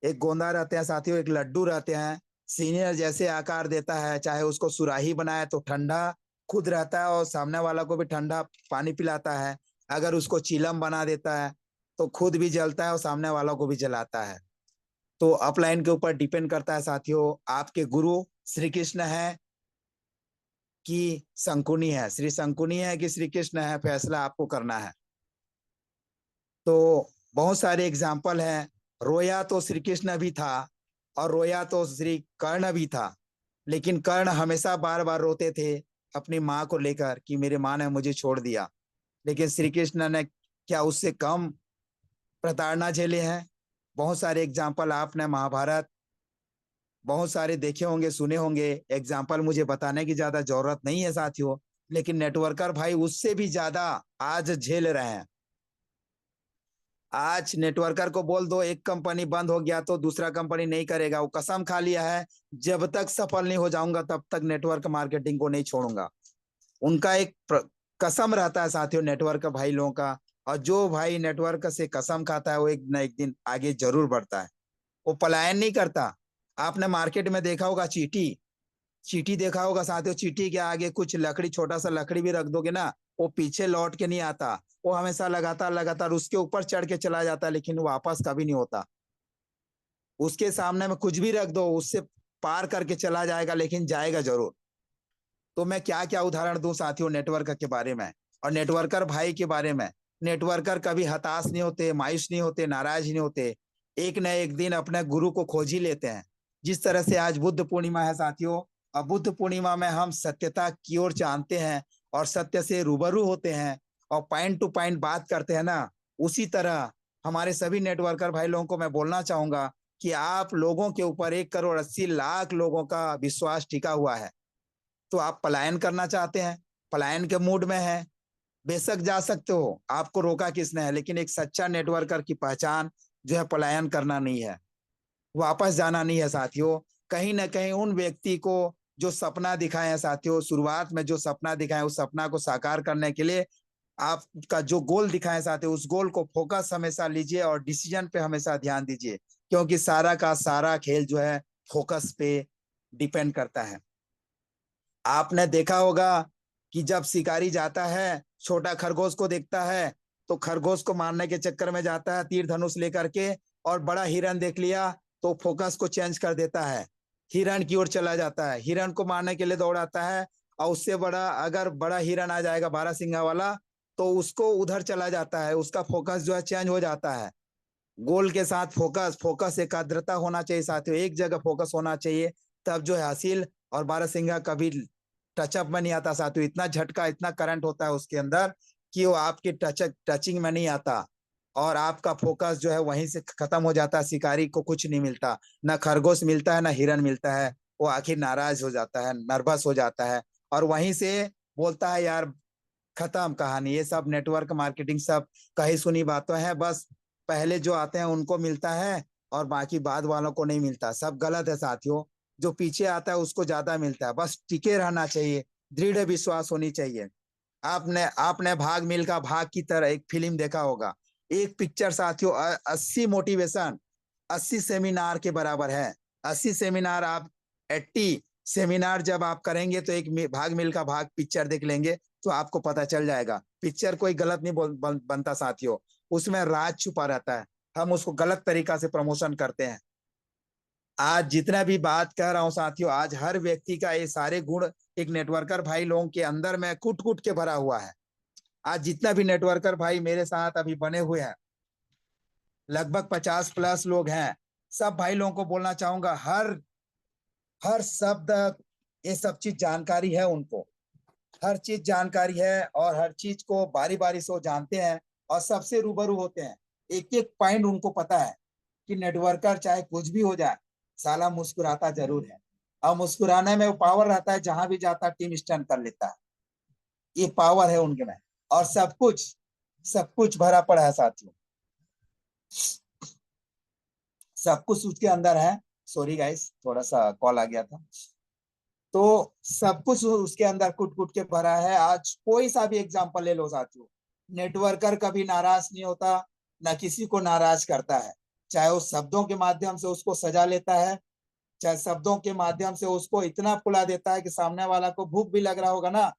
एक गोंदा रहते हैं साथियों, एक लड्डू रहते हैं, सीनियर जैसे आकार देता है, चाहे उसको सुराही बनाए तो ठंडा खुद रहता है और सामने वाला को भी ठंडा पानी पिलाता है। अगर उसको चिलम बना देता है तो खुद भी जलता है और सामने वालों को भी जलाता है। तो अपलाइन के ऊपर डिपेंड करता है साथियों, आपके गुरु श्री कृष्ण है कि शंकुनी है, श्री शंकुनी है कि श्री कृष्ण है, फैसला आपको करना है। तो बहुत सारे एग्जाम्पल हैं। रोया तो श्री कृष्ण भी था, और रोया तो श्री कर्ण भी था, लेकिन कर्ण हमेशा बार बार रोते थे अपनी माँ को लेकर कि मेरी माँ ने मुझे छोड़ दिया। लेकिन श्री कृष्ण ने क्या उससे कम प्रताड़ना झेले हैं? बहुत सारे एग्जाम्पल आपने महाभारत बहुत सारे देखे होंगे, सुने होंगे। एग्जाम्पल मुझे बताने की ज्यादा जरूरत नहीं है साथियों, लेकिन नेटवर्कर भाई उससे भी ज्यादा आज झेल रहे हैं। आज नेटवर्कर को बोल दो एक कंपनी बंद हो गया तो दूसरा कंपनी नहीं करेगा। वो कसम खा लिया है, जब तक सफल नहीं हो जाऊंगा तब तक नेटवर्क मार्केटिंग को नहीं छोड़ूंगा। उनका एक कसम रहता है साथियों नेटवर्क भाई लोगों का। और जो भाई नेटवर्क से कसम खाता है वो एक न एक दिन आगे जरूर बढ़ता है, वो पलायन नहीं करता। आपने मार्केट में देखा होगा चींटी, चींटी देखा होगा साथियों। चींटी के आगे कुछ लकड़ी, छोटा सा लकड़ी भी रख दोगे ना, वो पीछे लौट के नहीं आता, वो हमेशा लगातार लगातार उसके ऊपर चढ़ के चला जाता है, लेकिन वापस कभी नहीं होता। उसके सामने में कुछ भी रख दो, उससे पार करके चला जाएगा, लेकिन जाएगा जरूर। तो मैं क्या क्या उदाहरण दूं साथियों नेटवर्क के बारे में और नेटवर्कर भाई के बारे में। नेटवर्कर कभी हताश नहीं होते, मायूस नहीं होते, नाराज नहीं होते। एक न एक दिन अपने गुरु को खोज ही लेते हैं। जिस तरह से आज बुद्ध पूर्णिमा है साथियों, और बुद्ध पूर्णिमा में हम सत्यता की ओर जानते हैं और सत्य से रूबरू होते हैं और पॉइंट टू पॉइंट बात करते हैं ना, उसी तरह हमारे सभी नेटवर्कर भाई लोगों को मैं बोलना चाहूंगा कि आप लोगों के ऊपर 1,80,00,000 लोगों का विश्वास टिका हुआ है। तो आप पलायन करना चाहते हैं, पलायन के मूड में है, बेशक जा सकते हो, आपको रोका किसने है। लेकिन एक सच्चा नेटवर्कर की पहचान जो है पलायन करना नहीं है, वापस जाना नहीं है साथियों। कहीं ना कहीं उन व्यक्ति को जो सपना दिखाए हैं साथियों, शुरुआत में जो सपना दिखाए उस सपना को साकार करने के लिए आपका जो गोल दिखाए साथियों, उस गोल को फोकस हमेशा लीजिए और डिसीजन पे हमेशा ध्यान दीजिए, क्योंकि सारा का सारा खेल जो है फोकस पे डिपेंड करता है। आपने देखा होगा कि जब शिकारी जाता है, छोटा खरगोश को देखता है तो खरगोश को मारने के चक्कर में जाता है तीर धनुष लेकर के, और बड़ा हिरन देख लिया तो फोकस को चेंज कर देता है, हिरन की ओर चला जाता है, हिरन को मारने के लिए दौड़ाता है। और उससे बड़ा अगर बड़ा हिरन आ जाएगा बारहसिंगा वाला तो उसको उधर चला जाता है, उसका फोकस जो है चेंज हो जाता है। गोल के साथ फोकस, फोकस एकाग्रता होना चाहिए साथियों, एक जगह फोकस होना चाहिए, तब जो है हासिल। और बारहसिंगा कभी टचअप में नहीं आता साथियों, इतना झटका इतना करंट होता है उसके अंदर कि वो आपके टचिंग में नहीं आता और आपका फोकस जो है वहीं से खत्म हो जाता है। शिकारी को कुछ नहीं मिलता, ना खरगोश मिलता है ना हिरन मिलता है, वो आखिर नाराज हो जाता है, नर्वस हो जाता है और वहीं से बोलता है यार खत्म कहानी। ये सब नेटवर्क मार्केटिंग सब कही सुनी बातें हैं, बस पहले जो आते हैं उनको मिलता है और बाकी बाद वालों को नहीं मिलता। सब गलत है साथियों, जो पीछे आता है उसको ज्यादा मिलता है। बस टिके रहना चाहिए, दृढ़ विश्वास होनी चाहिए। आपने आपने भाग मिल्खा भाग की तरह एक फिल्म देखा होगा, एक पिक्चर साथियों 80 मोटिवेशन 80 सेमिनार के बराबर है। 80 सेमिनार आप 80 सेमिनार जब आप करेंगे तो एक भाग मिल्खा भाग पिक्चर देख लेंगे तो आपको पता चल जाएगा। पिक्चर कोई गलत नहीं बनता साथियों, उसमें राज छुपा रहता है, हम उसको गलत तरीका से प्रमोशन करते हैं। आज जितना भी बात कर रहा हूं साथियों, आज हर व्यक्ति का ये सारे गुण एक नेटवर्कर भाई लोगों के अंदर में कूट कूट के भरा हुआ है। आज जितना भी नेटवर्कर भाई मेरे साथ अभी बने हुए हैं, लगभग 50+ लोग हैं, सब भाई लोगों को बोलना चाहूंगा, हर हर शब्द ये सब चीज जानकारी है उनको, हर चीज जानकारी है और हर चीज को बारी बारी से वो जानते हैं और सबसे रूबरू होते हैं। एक एक पॉइंट उनको पता है कि नेटवर्कर चाहे कुछ भी हो जाए साला मुस्कुराता जरूर है, और मुस्कुराने में वो पावर रहता है, जहां भी जाता है टीम स्टैंड कर लेता है, ये पावर है उनके में। और सब कुछ भरा पड़ा है साथियों, सब कुछ उसके अंदर है। सॉरी गाइस, थोड़ा सा कॉल आ गया था। तो सब कुछ उसके अंदर कुट कुट के भरा है। आज कोई सा भी एग्जांपल ले लो साथियों, नेटवर्कर कभी नाराज नहीं होता, ना किसी को नाराज करता है, चाहे वो शब्दों के माध्यम से उसको सजा लेता है, चाहे शब्दों के माध्यम से उसको इतना फुला देता है कि सामने वाला को भूख भी लग रहा होगा ना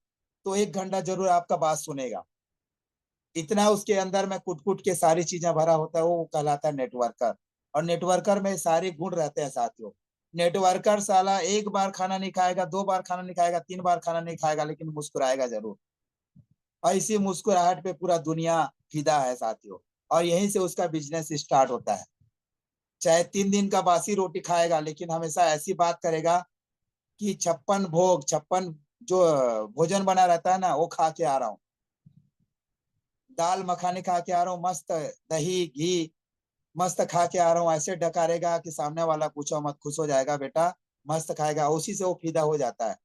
तो 1 घंटा जरूर आपका बात सुनेगा। इतना उसके अंदर में कुट कुट के सारी चीजें भरा होता है, वो कहलाता है नेटवर्कर। और नेटवर्कर में सारे गुण रहते हैं साथियों। नेटवर्कर साला 1 बार खाना नहीं खाएगा, 2 बार खाना नहीं खाएगा, 3 बार खाना नहीं खाएगा, लेकिन मुस्कुराएगा जरूर। और इसी मुस्कुराहट पे पूरा दुनिया फिदा है साथियों, और यहीं से उसका बिजनेस स्टार्ट होता है। चाहे 3 दिन का बासी रोटी खाएगा, लेकिन हमेशा ऐसी बात करेगा कि 56 जो भोजन बना रहता है ना, वो खा के आ रहा हूँ, दाल मखानी खा के आ रहा हूँ, मस्त दही घी मस्त खा के आ रहा हूँ, ऐसे डकारेगा कि सामने वाला पूछो मत, खुश हो जाएगा, बेटा मस्त खाएगा, उसी से वो फिदा हो जाता है।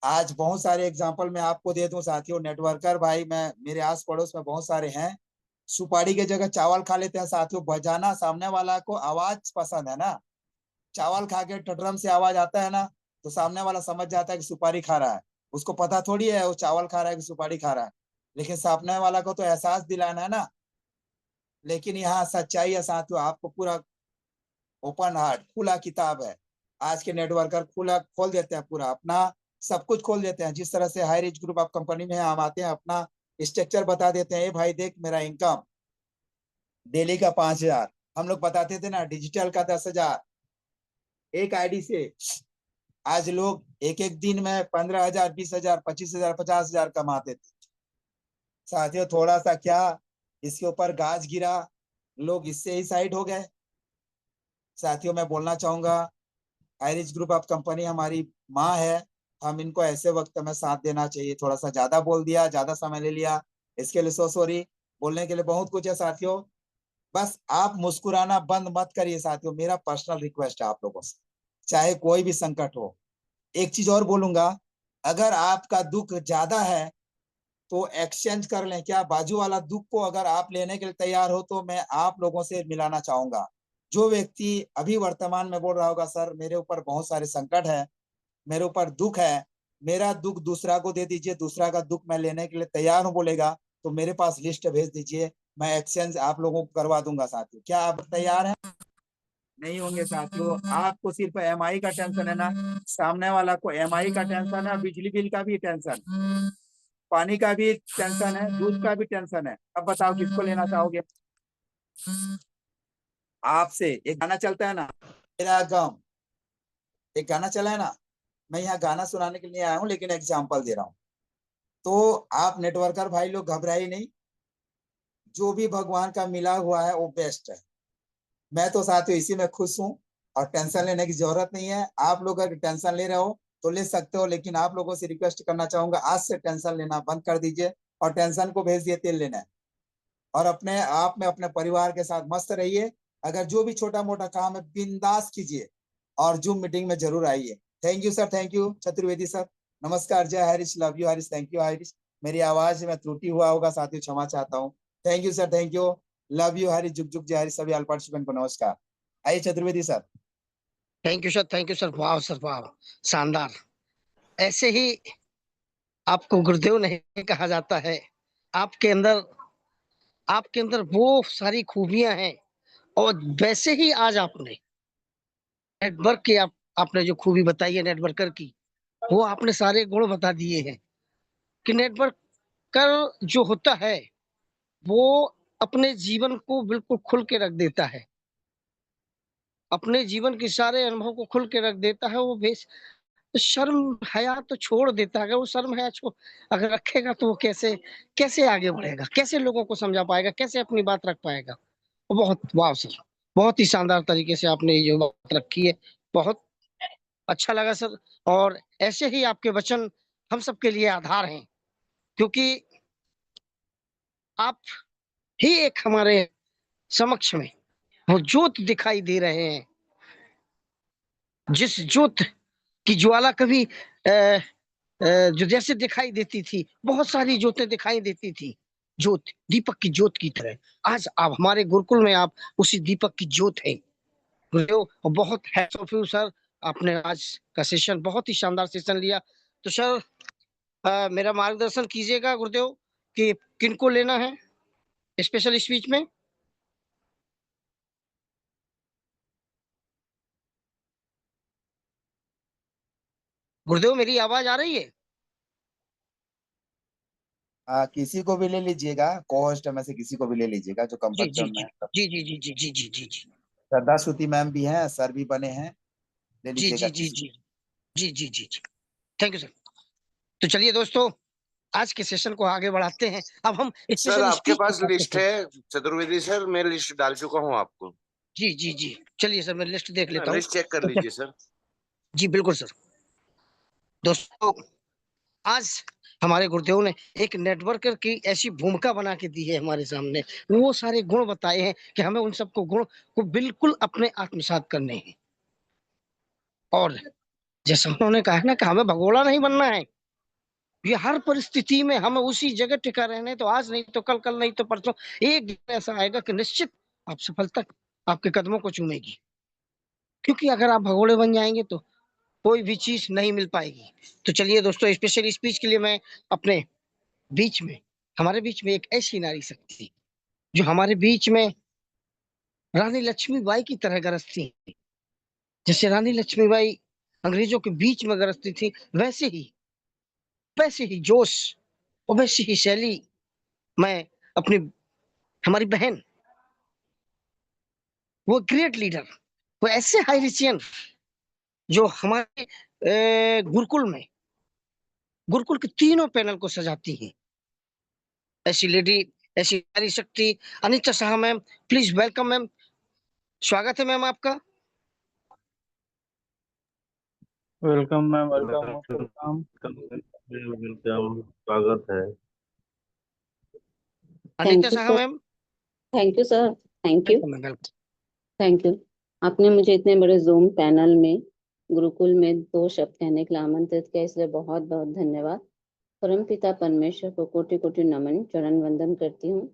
आज बहुत सारे एग्जांपल मैं आपको दे दूं साथियों, नेटवर्कर भाई मैं मेरे आस पड़ोस में बहुत सारे हैं, सुपारी के जगह चावल खा लेते हैं साथियों। बजाना सामने वाला को आवाज पसंद है ना, चावल खा के टटरम से आवाज आता है ना, तो सामने वाला समझ जाता है कि सुपारी खा रहा है। उसको पता थोड़ी है वो चावल खा रहा है कि सुपारी खा रहा है, लेकिन सामने वाला को तो एहसास दिलाना है ना। लेकिन यहाँ सच्चाई है साथियों, आपको पूरा ओपन हार्ट, खुला किताब है। आज के नेटवर्कर खुला खोल देते हैं, पूरा अपना सब कुछ खोल देते हैं। जिस तरह से high rich group of company में हम आते हैं, अपना स्ट्रक्चर बता देते हैं, ए भाई देख मेरा इनकम डेली का 5,000, हम लोग बताते थे ना, डिजिटल का 10,000 एक आईडी से। आज लोग एक एक दिन में 15,000, 20,000, 25,000, 50,000 कमाते थे साथियों। थोड़ा सा क्या इसके ऊपर गाज गिरा, लोग इससे ही साइड हो गए साथियों। मैं बोलना चाहूंगा, आयरिश ग्रुप ऑफ कंपनी हमारी माँ है, हम इनको ऐसे वक्त में साथ देना चाहिए। थोड़ा सा ज्यादा बोल दिया, ज्यादा समय ले लिया, इसके लिए सो सॉरी। बोलने के लिए बहुत कुछ है साथियों, बस आप मुस्कुराना बंद मत करिए साथियों, मेरा पर्सनल रिक्वेस्ट है आप लोगों से, चाहे कोई भी संकट हो। एक चीज और बोलूंगा, अगर आपका दुख ज्यादा है तो एक्सचेंज कर लें क्या, बाजू वाला दुख को अगर आप लेने के लिए तैयार हो तो मैं आप लोगों से मिलाना चाहूंगा। जो व्यक्ति अभी वर्तमान में बोल रहा होगा सर मेरे ऊपर बहुत सारे संकट है, मेरे ऊपर दुख है, मेरा दुख दूसरा को दे दीजिए, दूसरा का दुख मैं लेने के लिए तैयार हूँ बोलेगा, तो मेरे पास लिस्ट भेज दीजिए, मैं एक्सचेंज आप लोगों को करवा दूंगा साथियों। क्या आप तैयार हैं? नहीं होंगे साथियों। आपको सिर्फ एमआई का टेंशन है ना, सामने वाला को एमआई का टेंशन है, बिजली बिल का भी टेंशन, पानी का भी टेंशन है, दूध का भी टेंशन है। अब बताओ किसको लेना चाहोगे? आपसे एक गाना चलता है ना, मेरा गम, एक गाना चला है ना, मैं यहाँ गाना सुनाने के लिए आया हूँ, लेकिन एग्जाम्पल दे रहा हूँ। तो आप नेटवर्कर भाई लोग घबराइए नहीं, जो भी भगवान का मिला हुआ है वो बेस्ट है। मैं तो साथियों इसी में खुश हूँ, और टेंशन लेने की जरूरत नहीं है। आप लोग अगर टेंशन ले रहे हो तो ले सकते हो, लेकिन आप लोगों से रिक्वेस्ट करना चाहूंगा, आज से टेंशन लेना बंद कर दीजिए और टेंशन को भेज दिए तेल लेना है, और अपने आप में अपने परिवार के साथ मस्त रहिए। अगर जो भी छोटा मोटा काम है बिंदास कीजिए, और जूम मीटिंग में जरूर आइए। Thank you sir, thank you Chaturvedi sir, नमस्कार, जय Harish, love you Harish, thank you Harish. मेरी आवाज में त्रुटि हुआ होगा साथियों, क्षमा चाहता हूँ। Thank you sir, thank you, love you Harish, जुग जुग जय हरीश। सभी ऑल पार्टिसिपेंट को नमस्कार। आइए Chaturvedi sir.
Thank you sir, thank you sir, वाह सर वाह, शानदार। ऐसे ही आपको गुरुदेव नहीं कहा जाता है, आपके अंदर आपके अंदर वो सारी खूबियां हैं, और वैसे ही आज आपने नेटवर्क की आपने जो खूबी बताई है नेटवर्कर की, वो आपने सारे गुण बता दिए हैं कि नेटवर्कर जो होता है वो अपने जीवन को बिल्कुल खुल के रख देता है, अपने जीवन के सारे अनुभव को खुल के रख देता है। वो बेस शर्म हया तो छोड़ देता है। अगर वो शर्म हया अगर रखेगा तो वो कैसे कैसे आगे बढ़ेगा, कैसे लोगों को समझा पाएगा, कैसे अपनी बात रख पाएगा। वो बहुत वाह सर, बहुत ही शानदार तरीके से आपने ये जो बात रखी है, बहुत अच्छा लगा सर। और ऐसे ही आपके वचन हम सबके लिए आधार हैं, क्योंकि आप ही एक हमारे समक्ष में वो ज्योत दिखाई दे रहे हैं, जिस ज्योत की ज्वाला कभी जो जैसे दिखाई देती थी, बहुत सारी ज्योतें दिखाई देती थी, ज्योत दीपक की ज्योत की तरह आज आप हमारे गुरुकुल में आप उसी दीपक की ज्योत हैं गुरुदेव। और बहुत हैट्स ऑफ यू सर, आपने आज का सेशन बहुत ही शानदार सेशन लिया। तो सर मेरा मार्गदर्शन कीजिएगा गुरुदेव कि किनको लेना है स्पेशल स्पीच में। गुरुदेव मेरी आवाज आ रही है?
किसी को भी ले लीजिएगा, को-होस्ट में से किसी को भी ले लीजिएगा जो
जी
कंफर्ट
जी
जोन में
जी
है।
जी जी जी जी जी जी जी जी
श्रद्धा श्रुति मैम भी हैं, सर भी बने हैं, ले
जी
लीजिएगा
जी जी
किसी
जी जी जी जी जी। Thank you sir. तो चलिए दोस्तों, आज के सेशन को आगे बढ़ाते हैं। अब हम
सर
स्पेशल
आपके
स्पीच
पास लिस्ट है चतुर्वेदी सर, मैं लिस्ट डाल चुका हूँ आपको।
जी जी जी, चलिए सर मैं लिस्ट देख लेता हूँ।
लिस्ट चेक कर लीजिए सर।
जी बिल्कुल सर। दोस्तों, आज हमारे गुरुदेव ने एक नेटवर्कर की ऐसी भूमिका बना के दी है हमारे सामने, वो सारे गुण बताए हैं कि हमें उन सबको गुण को बिल्कुल अपने आत्मसात करने हैं। और जैसा उन्होंने कहा है ना कि हमें भगोड़ा नहीं बनना है, ये हर परिस्थिति में हमें उसी जगह टिका रहना है। तो आज नहीं तो कल, कल नहीं तो परसों एक दिन ऐसा आएगा कि निश्चित आप सफलता आपके कदमों को चूमेगी। क्योंकि अगर आप भगोड़े बन जाएंगे तो कोई भी चीज नहीं मिल पाएगी। तो चलिए दोस्तों, स्पेशल स्पीच के लिए मैं अपने बीच में, हमारे बीच में एक ऐसी नारी शक्ति जो हमारे बीच में रानी लक्ष्मीबाई की तरह गरजती है। जैसे रानी लक्ष्मीबाई अंग्रेजों के बीच में गरजती थी, वैसे ही जोश और वैसी ही शैली मैं अपनी, हमारी बहन, वो ग्रेट लीडर, वो ऐसे हाईरिचियन जो हमारे गुरुकुल के तीनों पैनल को सजाती हैं, ऐसी लेडी, ऐसी नारी शक्ति Anita Shah ma'am, please welcome ma'am. स्वागत है मैम आपका।
Welcome ma'am, welcome, most welcome.
Welcome, स्वागत है।
Thank
Anita
you
Shah
sir.
Ma'am,
thank you sir. Thank you.
Welcome ma'am, welcome.
Thank you. आपने मुझे इतने बड़े जूम पैनल में गुरुकुल में 2 शब्द कहने के लिए आमंत्रित किया, इसलिए बहुत बहुत धन्यवाद। परम पिता परमेश्वर को कोटि कोटि नमन, चरण वंदन करती हूँ।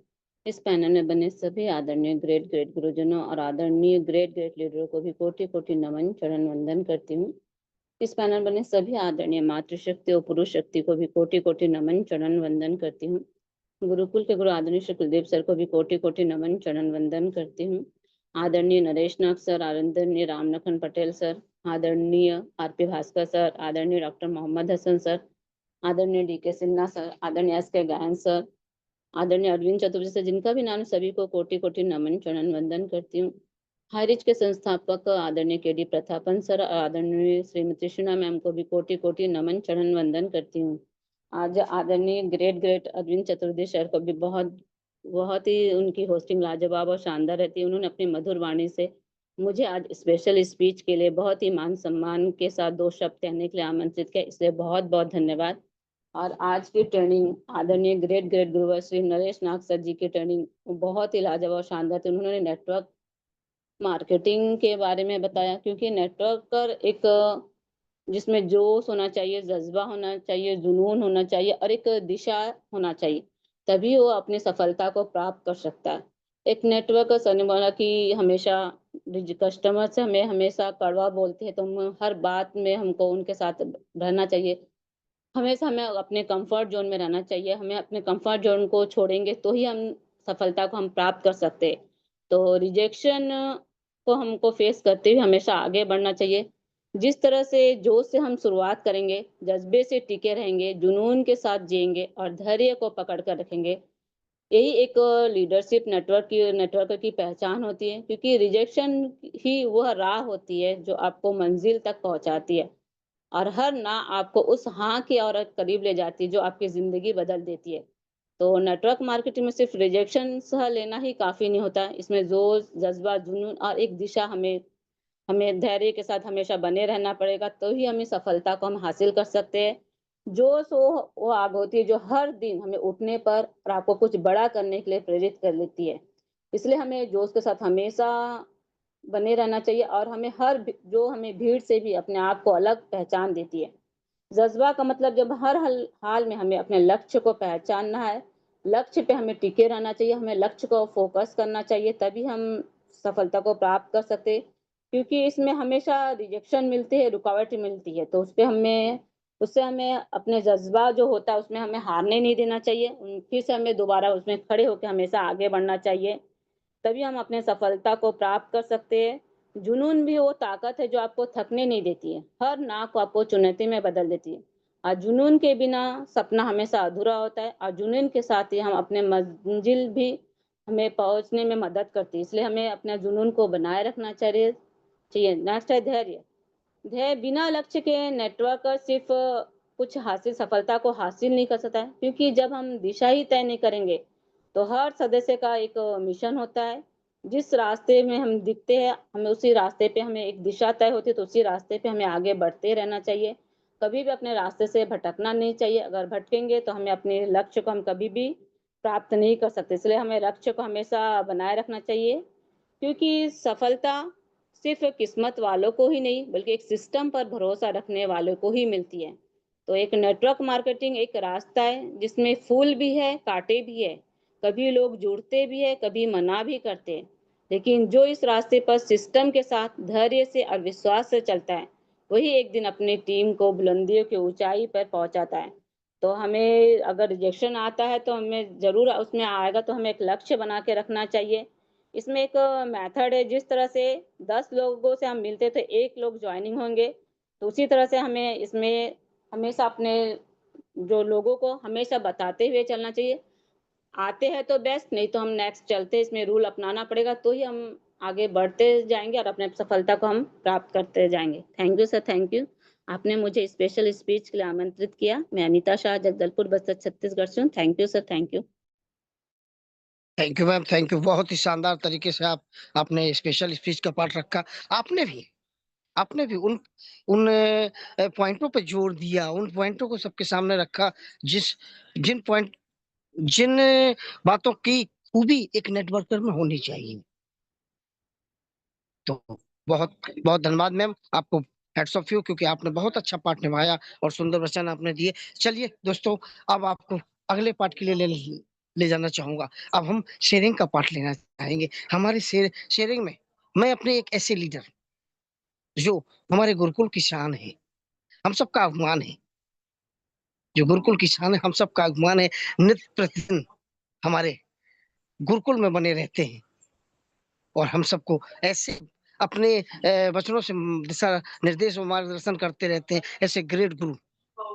इस पैनल में बने सभी आदरणीय ग्रेट ग्रेट गुरुजनों और आदरणीय ग्रेट ग्रेट लीडरों को भी कोटि कोटि नमन, चरण वंदन करती हूँ। इस पैनल बने सभी आदरणीय मातृशक्ति और पुरुष शक्ति को भी कोटि कोटि नमन, चरण वंदन करती हूँ। गुरुकुल के गुरु आदरणीय श्री कुलदीप सर को भी कोटि कोटि नमन, चरण वंदन करती हूँ। आदरणीय नरेश नाग सर, आदरणीय रामलखन पटेल सर, आदरणीय आरपी भास्कर सर, आदरणीय डॉक्टर मोहम्मद हसन सर, आदरणीय डीके सिन्हा सर, आदरणीय एस के गायन सर, आदरणीय अरविंद चतुर्वेदी सर, जिनका भी नाम सभी को कोटि कोटि नमन, चरण वंदन करती हूँ। हाईरिच के संस्थापक आदरणीय के डी प्रतापन सर, आदरणीय श्रीमती कृष्णा मैम को भी कोटि कोटि नमन, चरण वंदन करती हूँ। आज आदरणीय great great Arvind Chaturvedi sir को भी बहुत बहुत ही उनकी होस्टिंग लाजवाब और शानदार रहती है। उन्होंने अपनी मधुर वाणी से मुझे आज स्पेशल स्पीच के लिए बहुत ही मान सम्मान के साथ 2 शब्द कहने के लिए आमंत्रित किया, इसलिए बहुत बहुत धन्यवाद। और आज की ट्रेनिंग आदरणीय ग्रेट ग्रेट गुरुवर श्री नरेश नाग सर जी की ट्रेनिंग बहुत ही लाजवाब और शानदार थी। उन्होंने नेटवर्क मार्केटिंग के बारे में बताया, क्योंकि नेटवर्कर एक जिसमें जोश होना चाहिए, जज्बा होना चाहिए, जुनून होना चाहिए और एक दिशा होना चाहिए, तभी वो अपनी सफलता को प्राप्त कर सकता है। एक नेटवर्कर सर ने बोला कि हमेशा कस्टमर से हमें हमेशा कड़वा बोलते हैं, तो हर बात में हमको उनके साथ रहना चाहिए। हमेशा हमें अपने कंफर्ट जोन में रहना चाहिए। हमें अपने कंफर्ट जोन को छोड़ेंगे तो ही हम सफलता को हम प्राप्त कर सकते हैं। तो रिजेक्शन को हमको फेस करते हुए हमेशा आगे बढ़ना चाहिए। जिस तरह से जोश से हम शुरुआत करेंगे, जज्बे से टिके रहेंगे, जुनून के साथ जिएंगे और धैर्य को पकड़ कर रखेंगे, यही एक लीडरशिप नेटवर्कर की पहचान होती है। क्योंकि रिजेक्शन ही वह राह होती है जो आपको मंजिल तक पहुंचाती है, और हर ना आपको उस हाँ की और करीब ले जाती है जो आपकी ज़िंदगी बदल देती है। तो नेटवर्क मार्केटिंग में सिर्फ रिजेक्शन सह लेना ही काफ़ी नहीं होता है। इसमें जोश, जज़्बा, जुनून और एक दिशा हमें हमें धैर्य के साथ हमेशा बने रहना पड़ेगा, तो ही हमें सफलता को हम हासिल कर सकते हैं। जोश वो आग होती है जो हर दिन हमें उठने पर और आपको कुछ बड़ा करने के लिए प्रेरित कर लेती है। इसलिए हमें जोश के साथ हमेशा बने रहना चाहिए, और हमें जो हमें भीड़ से भी अपने आप को अलग पहचान देती है। जज्बा का मतलब जब हर हाल में हमें अपने लक्ष्य को पहचानना है, लक्ष्य पे हमें टिके रहना चाहिए, हमें लक्ष्य को फोकस करना चाहिए, तभी हम सफलता को प्राप्त कर सकते हैं। क्योंकि इसमें हमेशा रिजेक्शन मिलती है, रुकावट मिलती है, तो उससे हमें अपने जज्बा जो होता है उसमें हमें हारने नहीं देना चाहिए। फिर से हमें दोबारा उसमें खड़े होकर हमेशा आगे बढ़ना चाहिए, तभी हम अपने सफलता को प्राप्त कर सकते हैं। जुनून भी वो ताकत है जो आपको थकने नहीं देती है, हर ना को आपको चुनौती में बदल देती है। और जुनून के बिना सपना हमेशा अधूरा होता है, और जुनून के साथ ही हम अपने मंजिल भी हमें पहुंचने में मदद करती है। इसलिए हमें अपने जुनून को बनाए रखना चाहिए। नेक्स्ट है धैर्य। धैर्य बिना लक्ष्य के नेटवर्कर सिर्फ कुछ सफलता को हासिल नहीं कर सकता है, क्योंकि जब हम दिशा ही तय नहीं करेंगे तो हर सदस्य का एक मिशन होता है। जिस रास्ते में हम दिखते हैं, हमें उसी रास्ते पे हमें एक दिशा तय होती है, तो उसी रास्ते पे हमें आगे बढ़ते रहना चाहिए। कभी भी अपने रास्ते से भटकना नहीं चाहिए। अगर भटकेंगे तो हमें अपने लक्ष्य को हम कभी भी प्राप्त नहीं कर सकते। इसलिए हमें लक्ष्य को हमेशा बनाए रखना चाहिए, क्योंकि सफलता सिर्फ़ किस्मत वालों को ही नहीं, बल्कि एक सिस्टम पर भरोसा रखने वालों को ही मिलती है। तो एक नेटवर्क मार्केटिंग एक रास्ता है, जिसमें फूल भी है, कांटे भी है। कभी लोग जुड़ते भी हैं, कभी मना भी करते हैं। लेकिन जो इस रास्ते पर सिस्टम के साथ धैर्य से और विश्वास से चलता है, वही एक दिन अपनी टीम को बुलंदियों की ऊंचाई पर पहुंचाता है। तो हमें अगर रिजेक्शन आता है तो हमें ज़रूर उसमें आएगा, तो हमें एक लक्ष्य बना के रखना चाहिए। इसमें एक मेथड है, जिस तरह से 10 लोगों से हम मिलते तो 1 लोग जॉइनिंग होंगे, तो उसी तरह से हमें इसमें हमेशा अपने जो लोगों को हमेशा बताते हुए चलना चाहिए। आते हैं तो बेस्ट, नहीं तो हम नेक्स्ट चलते, इसमें रूल अपनाना पड़ेगा, तो ही हम आगे बढ़ते जाएँगे और अपने सफलता को हम प्राप्त करते जाएँगे। Thank you sir, thank you. आपने मुझे स्पेशल स्पीच के लिए आमंत्रित किया। मैं अनीता शाह, जगदलपुर, बस्तर, छत्तीसगढ़ से हूँ। Thank you sir, thank you.
Thank you ma'am, thank you. बहुत ही शानदार तरीके से आपने स्पेशल स्पीच का पार्ट रखा। आपने भी आपने भी उन उन पॉइंटों पे जोर दिया, उन पॉइंटों को सबके सामने रखा, जिस जिन पॉइंट जिन बातों की खूबी एक नेटवर्कर में होनी चाहिए। तो बहुत बहुत धन्यवाद मैम, आपको हैट्स ऑफ यू, क्योंकि आपने बहुत अच्छा पार्ट निभाया और सुंदर वचन आपने दिए। चलिए दोस्तों, अब आपको अगले पार्ट के लिए ले जाना चाहूंगा। अब हम शेयरिंग का पार्ट लेना चाहेंगे। हमारे शेयरिंग में मैं अपने एक ऐसे लीडर जो हमारे गुरुकुल की शान है, हम सबका अभिमान है, जो गुरुकुल की शान है, हम सबका अभिमान है, नित्य प्रतिदिन हमारे गुरुकुल में बने रहते हैं और हम सबको ऐसे अपने वचनों से दिशा निर्देश और मार्गदर्शन करते रहते हैं। ऐसे ग्रेट गुरु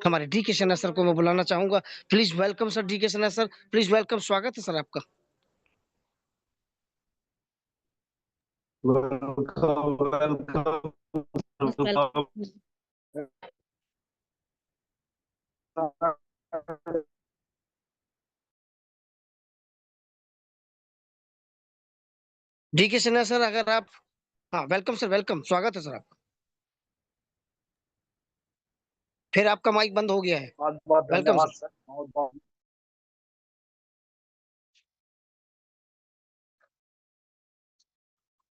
हमारे डी के सिन्हा सर को मैं बुलाना चाहूंगा। प्लीज वेलकम सर, डी के सिन्हा सर, प्लीज वेलकम। स्वागत है सर आपका।
Welcome
most
welcome.
Welcome.
D के सिन्हा सर, अगर आप, हाँ वेलकम सर, वेलकम, स्वागत है सर आपका। फिर आपका माइक बंद हो गया है।
बहुत बहुत
वेलकम
धन्यवाद
सर।
सर, बहुत बहुत।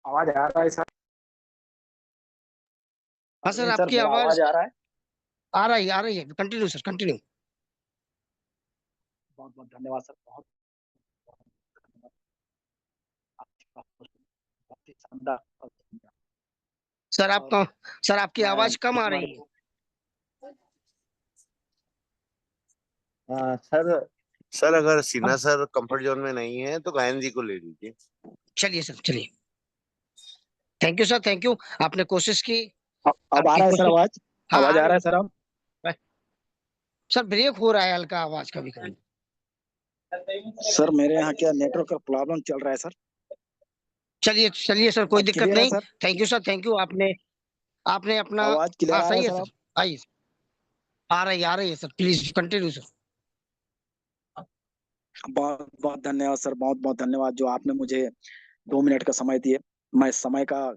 आवाज आ रहा है सर?
हाँ सर,
अरविंद सर,
आपकी
मेरा
आवाज
आवाज आ रहा है?
आ रही है। Continue sir, continue.
बहुत बहुत धन्यवाद सर, बहुत बहुत धन्यवाद। आपका बहुत ही शानदार और सुंदर।
सर
और
आपका, सर आपकी
मैं
आवाज कम आ
हमारे
रही है।
सर सर अगर सिन्हा
अब
सर कंफर्ट जोन में नहीं है तो गायन जी को ले लीजिए।
चलिए सर, चलिए। Thank you sir, thank you. आपने कोशिश की,
अब आ
आपकी
रहा है सर
कोशिश।
आवाज?
हाँ,
आवाज
आ
आ
रही
रहा
है
है सर अब?
सर। ब्रेक हो रहा है हल्का आवाज कभी कभी।
सर मेरे यहाँ क्या नेटवर्क का प्रॉब्लम चल रहा है सर।
चलिए चलिए सर, कोई
अब
दिक्कत
क्लियर है
नहीं।
Sir?
Thank you sir, thank you. आपने आपने अपना,
आवाज क्लियर
हाँ
आ रहा है
सही है
सर अब?
सर। आइए, आ रही है सर, प्लीज कंटिन्यू सर।
बहुत बहुत धन्यवाद सर, बहुत बहुत धन्यवाद जो आपने मुझे 2 मिनट का समय दिए। मैं समय का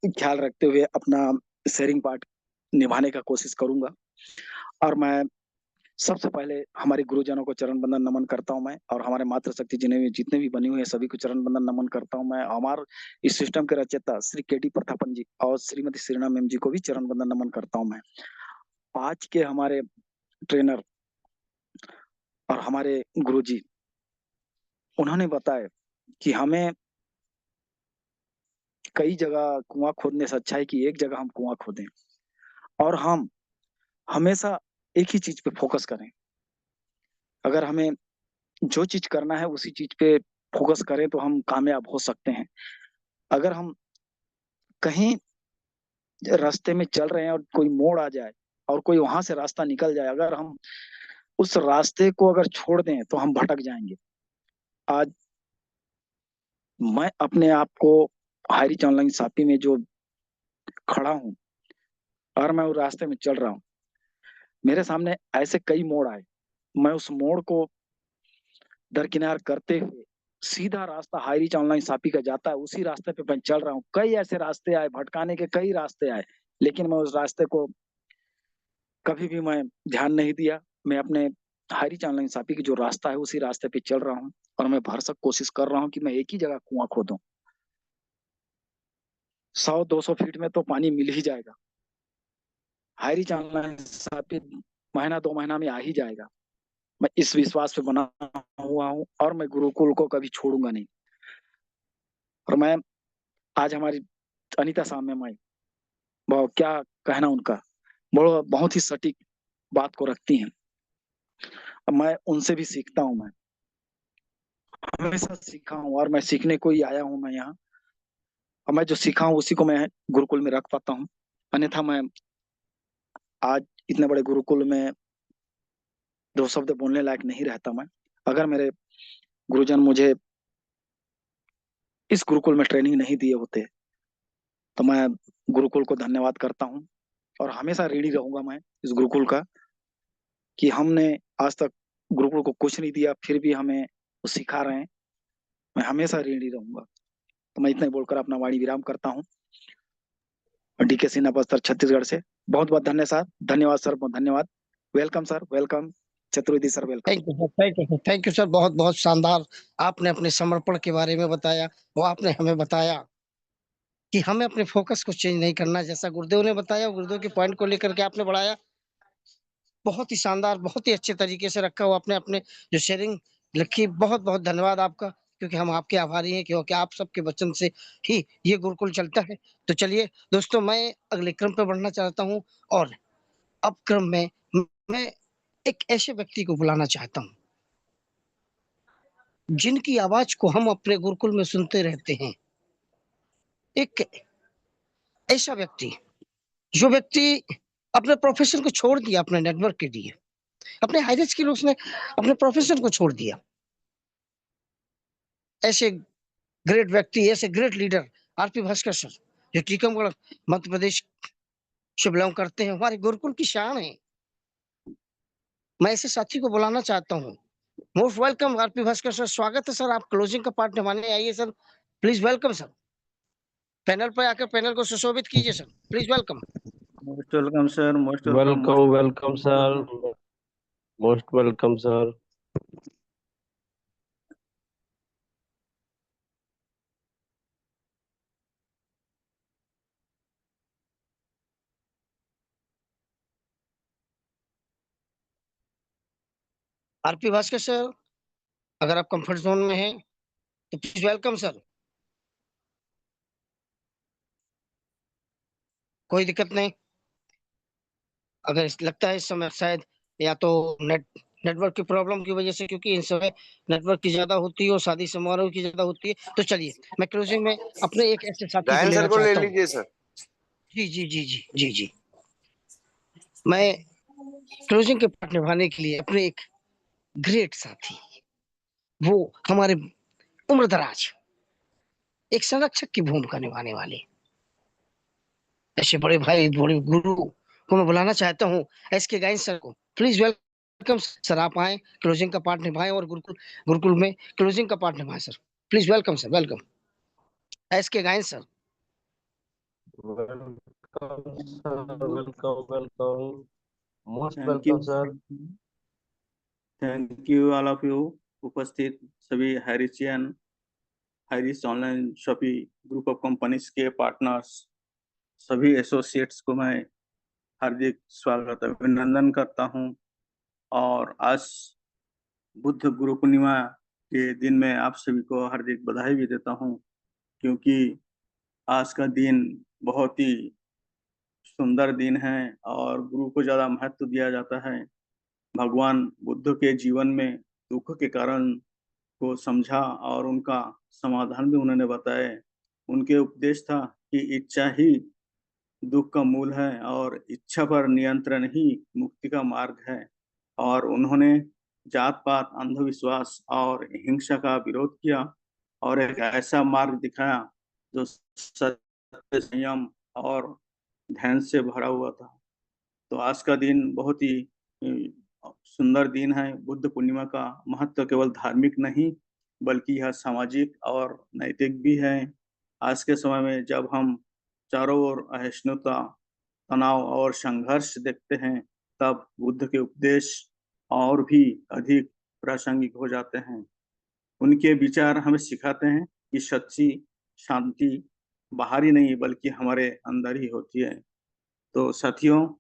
ख्याल रखते हुए अपना शेयरिंग पार्ट निभाने का कोशिश करूंगा। और मैं सबसे पहले हमारे गुरुजनों को चरण बंदन नमन करता हूं मैं, और हमारे मातृशक्ति जितने भी बनी हुई है सभी को चरण बंदन नमन करता हूं मैं। हमारे इस सिस्टम के रचयिता श्री के डी प्रतापन जी और श्रीमती श्रीना मैम जी को भी चरण बंदन नमन करता हूं मैं। आज के हमारे ट्रेनर और हमारे गुरु जी, उन्होंने बताया कि हमें कई जगह कुआं खोदने से अच्छा है कि एक जगह हम कुआं खोदें, और हम हमेशा एक ही चीज पे फोकस करें। अगर हमें जो चीज करना है उसी चीज पे फोकस करें तो हम कामयाब हो सकते हैं। अगर हम कहीं रास्ते में चल रहे हैं और कोई मोड़ आ जाए और कोई वहां से रास्ता निकल जाए, अगर हम उस रास्ते को अगर छोड़ दें तो हम भटक जाएंगे। आज मैं अपने आप को हायरी चौनलाइन सापी में जो खड़ा हूँ और मैं उस रास्ते में चल रहा हूँ, मेरे सामने ऐसे कई मोड़ आए, मैं उस मोड़ को दरकिनार करते हुए सीधा रास्ता हाई रीच ऑनलाइन शॉपिंग का जाता है, उसी रास्ते पे मैं चल रहा हूँ। कई ऐसे रास्ते आए, भटकाने के कई रास्ते आए, लेकिन मैं उस रास्ते को कभी भी मैं ध्यान नहीं दिया। मैं अपने हाई रीच ऑनलाइन शॉपिंग की जो रास्ता है उसी रास्ते पे चल रहा हूँ, और मैं भरसक कोशिश कर रहा हूँ कि मैं एक ही जगह कुआं खोदूं। 100-200 फीट में तो पानी मिल ही जाएगा। हाई रीच ऑनलाइन शॉपिंग महीना 2 महीना में आ ही जाएगा। मैं इस विश्वास पे बना हुआ हूँ, और मैं गुरुकुल को कभी छोड़ूंगा नहीं। और मैं आज हमारी अनीता सामने माई, बहुत क्या कहना उनका, बहुत ही सटीक बात को रखती हैं। अब मैं उनसे भी सीखता हूँ। मैं हमेशा सीखा हूँ, और मैं सीखने को ही आया हूँ मैं यहाँ। और मैं जो सीखा हूँ उसी को मैं गुरुकुल में रख पाता हूँ। अन्यथा मैं आज इतने बड़े गुरुकुल में 2 शब्द बोलने लायक नहीं रहता मैं। अगर मेरे गुरुजन मुझे इस गुरुकुल में ट्रेनिंग नहीं दिए होते, तो मैं गुरुकुल को धन्यवाद करता हूँ, और हमेशा ऋणी रहूंगा मैं इस गुरुकुल का, कि हमने आज तक गुरुकुल को कुछ नहीं दिया, फिर भी हमें वो सिखा रहे हैं। मैं हमेशा ऋणी रहूंगा। तो मैं इतना ही बोलकर अपना वाणी विराम करता हूँ। DK सिन्हा बस्तर छत्तीसगढ़ से बहुत बहुत धन्यवाद। धन्यवाद सर, बहुत धन्यवाद। Welcome sir, welcome. Chaturvedi sir, welcome.
Thank you sir, thank you sir, thank you sir, बहुत बहुत शानदार। आपने अपने समर्पण के बारे में बताया, वो आपने हमें बताया कि हमें अपने फोकस को चेंज नहीं करना, जैसा गुरुदेव ने बताया, गुरुदेव के पॉइंट को लेकर के आपने बढ़ाया। बहुत ही शानदार, बहुत ही अच्छे तरीके से रखा हुआ आपने अपने जो शेयरिंग रखी। बहुत बहुत धन्यवाद आपका, क्योंकि हम आपके आभारी हैं, क्योंकि आप सबके वचन से ही ये गुरुकुल चलता है। तो चलिए दोस्तों, मैं अगले क्रम पे बढ़ना चाहता हूँ, और अब क्रम में मैं एक ऐसे व्यक्ति को बुलाना चाहता हूँ जिनकी आवाज को हम अपने गुरुकुल में सुनते रहते हैं। एक ऐसा व्यक्ति, जो व्यक्ति अपने प्रोफेशन को छोड़ दिया अपने नेटवर्क के लिए, अपने हाईरेज के लिए उसने अपने प्रोफेशन को छोड़ दिया। ऐसे ग्रेट व्यक्ति, ऐसे great leader RP Bhaskar sir, जो टीकमगढ़ मध्य प्रदेश से बिलोंग करते हैं, हमारे गुरुकुल की शान है। मैं ऐसे साथी को बुलाना चाहता हूँ। Most welcome RP Bhaskar sir, स्वागत है सर, आप क्लोजिंग का पार्ट निभाने आइए sir, please welcome sir. Panel पर आकर पैनल को सुशोभित कीजिए sir, please welcome.
Most welcome sir, most welcome,
welcome welcome sir, most welcome sir.
RP Bhaskar sir, अगर आप कंफर्ट जोन में हैं तो प्लीज वेलकम सर। कोई दिक्कत नहीं। अगर लगता है इस समय शायद या तो नेटवर्क की प्रॉब्लम की वजह से, क्योंकि इन समय नेटवर्क की ज्यादा होती है और शादी समारोह की ज्यादा होती है, तो चलिए मैं क्लोजिंग में अपने एक ऐसे साथी को
गायन
लेना
सर को ले
चाहता हूँ।
लीजिए सर।
जी जी जी जी जी जी। मैं क्लोजिंग के पार्ट निभाने के लिए अपने एक ग्रेट साथी, वो हमारे उम्र दराज एक संरक्षक की भूमिका निभाने वाले ऐसे बड़े भाई, बड़े गुरु को मैं बुलाना चाहता हूँ, SK गायन सर को। प्लीज वेलकम सर, आप आए, क्लोजिंग का पार्ट निभाएं और गुरुकुल गुरुकुल में क्लोजिंग का पार्ट निभाएं sir. Please welcome sir, welcome SK Gayan sir.
Welcome sir, welcome welcome, most
thank you,
welcome sir.
Thank you all of you, उपस्थित सभी Hirichian HiRich online shopping group of companies के partners, सभी associates को मैं हार्दिक स्वागत अभिनंदन करता हूं। और आज बुद्ध गुरु पूर्णिमा के दिन में आप सभी को हार्दिक बधाई भी देता हूं, क्योंकि आज का दिन बहुत ही सुंदर दिन है और गुरु को ज़्यादा महत्व दिया जाता है। भगवान बुद्ध के जीवन में दुख के कारण को समझा और उनका समाधान भी उन्होंने बताए। उनके उपदेश था कि इच्छा ही दुख का मूल है और इच्छा पर नियंत्रण ही मुक्ति का मार्ग है। और उन्होंने जात पात, अंधविश्वास और हिंसा का विरोध किया और एक ऐसा मार्ग दिखाया जो सत्य, संयम और ध्यान से भरा हुआ था। तो आज का दिन बहुत ही सुंदर दिन है। बुद्ध पूर्णिमा का महत्व केवल धार्मिक नहीं बल्कि यह सामाजिक और नैतिक भी है। आज के समय में जब हम चारों ओर असहिष्णुता, तनाव और संघर्ष देखते हैं, तब बुद्ध के उपदेश और भी अधिक प्रासंगिक हो जाते हैं। उनके विचार हमें सिखाते हैं कि सच्ची शांति बाहरी नहीं बल्कि हमारे अंदर ही होती है। तो साथियों,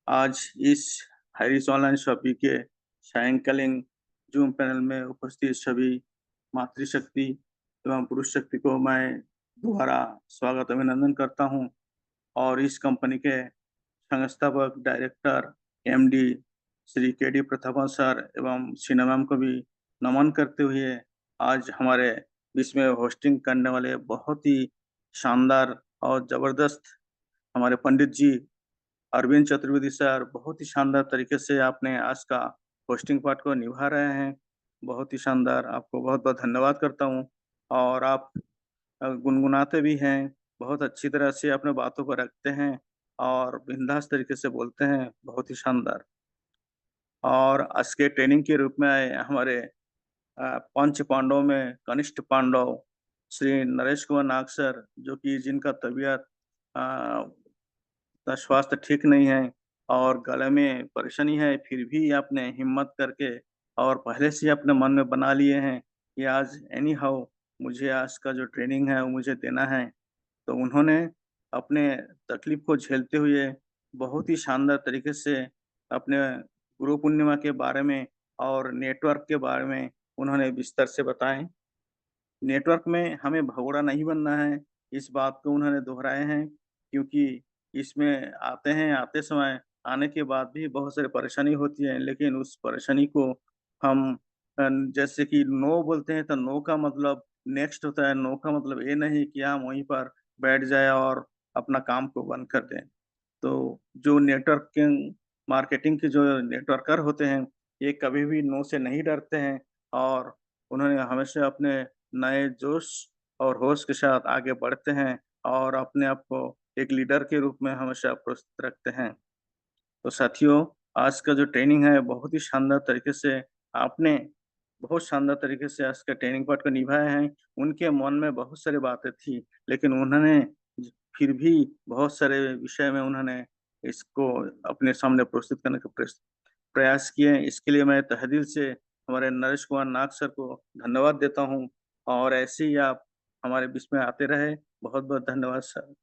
आज इस हैरिस ऑनलाइन शॉपिंग के सायंकालीन जूम पैनल में उपस्थित सभी मातृशक्ति एवं पुरुष शक्ति को मैं दोबारा स्वागत अभिनंदन करता हूं और इस कंपनी के संस्थापक director MD Shri KD. Prathapan sir एवं शीना मैम को भी नमन करते हुए आज हमारे बीच में होस्टिंग करने वाले बहुत ही शानदार और जबरदस्त हमारे पंडित जी अरविंद चतुर्वेदी सर बहुत ही शानदार तरीके से आपने आज का होस्टिंग पार्ट को निभा रहे हैं। बहुत ही शानदार, आपको बहुत बहुत धन्यवाद करता हूँ। और आप गुनगुनाते भी हैं, बहुत अच्छी तरह से अपने बातों को रखते हैं और बिंदास तरीके से बोलते हैं, बहुत ही शानदार। और आज के ट्रेनिंग के रूप में आए हमारे पंच पांडवों में कनिष्ठ पांडव श्री नरेश कुमार नाग सर, जो कि जिनका तबीयत का स्वास्थ्य ठीक नहीं है और गले में परेशानी है, फिर भी आपने हिम्मत करके और पहले से ही अपने मन में बना लिए हैं कि आज एनी हाउ मुझे आज का जो ट्रेनिंग है वो मुझे देना है। तो उन्होंने अपने तकलीफ को झेलते हुए बहुत ही शानदार तरीके से अपने गुरु पूर्णिमा के बारे में और नेटवर्क के बारे में उन्होंने विस्तार से बताएं। नेटवर्क में हमें भगोड़ा नहीं बनना है, इस बात को उन्होंने दोहराए हैं, क्योंकि इसमें आते समय आने के बाद भी बहुत सारी परेशानी होती है, लेकिन उस परेशानी को हम जैसे कि नो बोलते हैं तो नो का मतलब नेक्स्ट होता है, नो का मतलब ये नहीं कि हम वहीं पर बैठ जाए और अपना काम को बंद कर दें। तो जो नेटवर्किंग मार्केटिंग के जो नेटवर्कर होते हैं, ये कभी भी नो से नहीं डरते हैं और उन्होंने हमेशा अपने नए जोश और होश के साथ आगे बढ़ते हैं और अपने आप को एक लीडर के रूप में हमेशा प्रस्तुत रखते हैं। तो साथियों, आज का जो ट्रेनिंग है बहुत ही शानदार तरीके से आपने बहुत शानदार तरीके से आज का ट्रेनिंग पार्ट को निभाया है। उनके मन में बहुत सारी बातें थी, लेकिन उन्होंने फिर भी बहुत सारे विषय में उन्होंने इसको अपने सामने प्रस्तुत करने का प्रयास किए। इसके लिए मैं तहे दिल से हमारे नरेश कुमार नाग सर को धन्यवाद देता हूँ और ऐसे ही आप हमारे बीच में आते रहे। बहुत-बहुत धन्यवाद सर।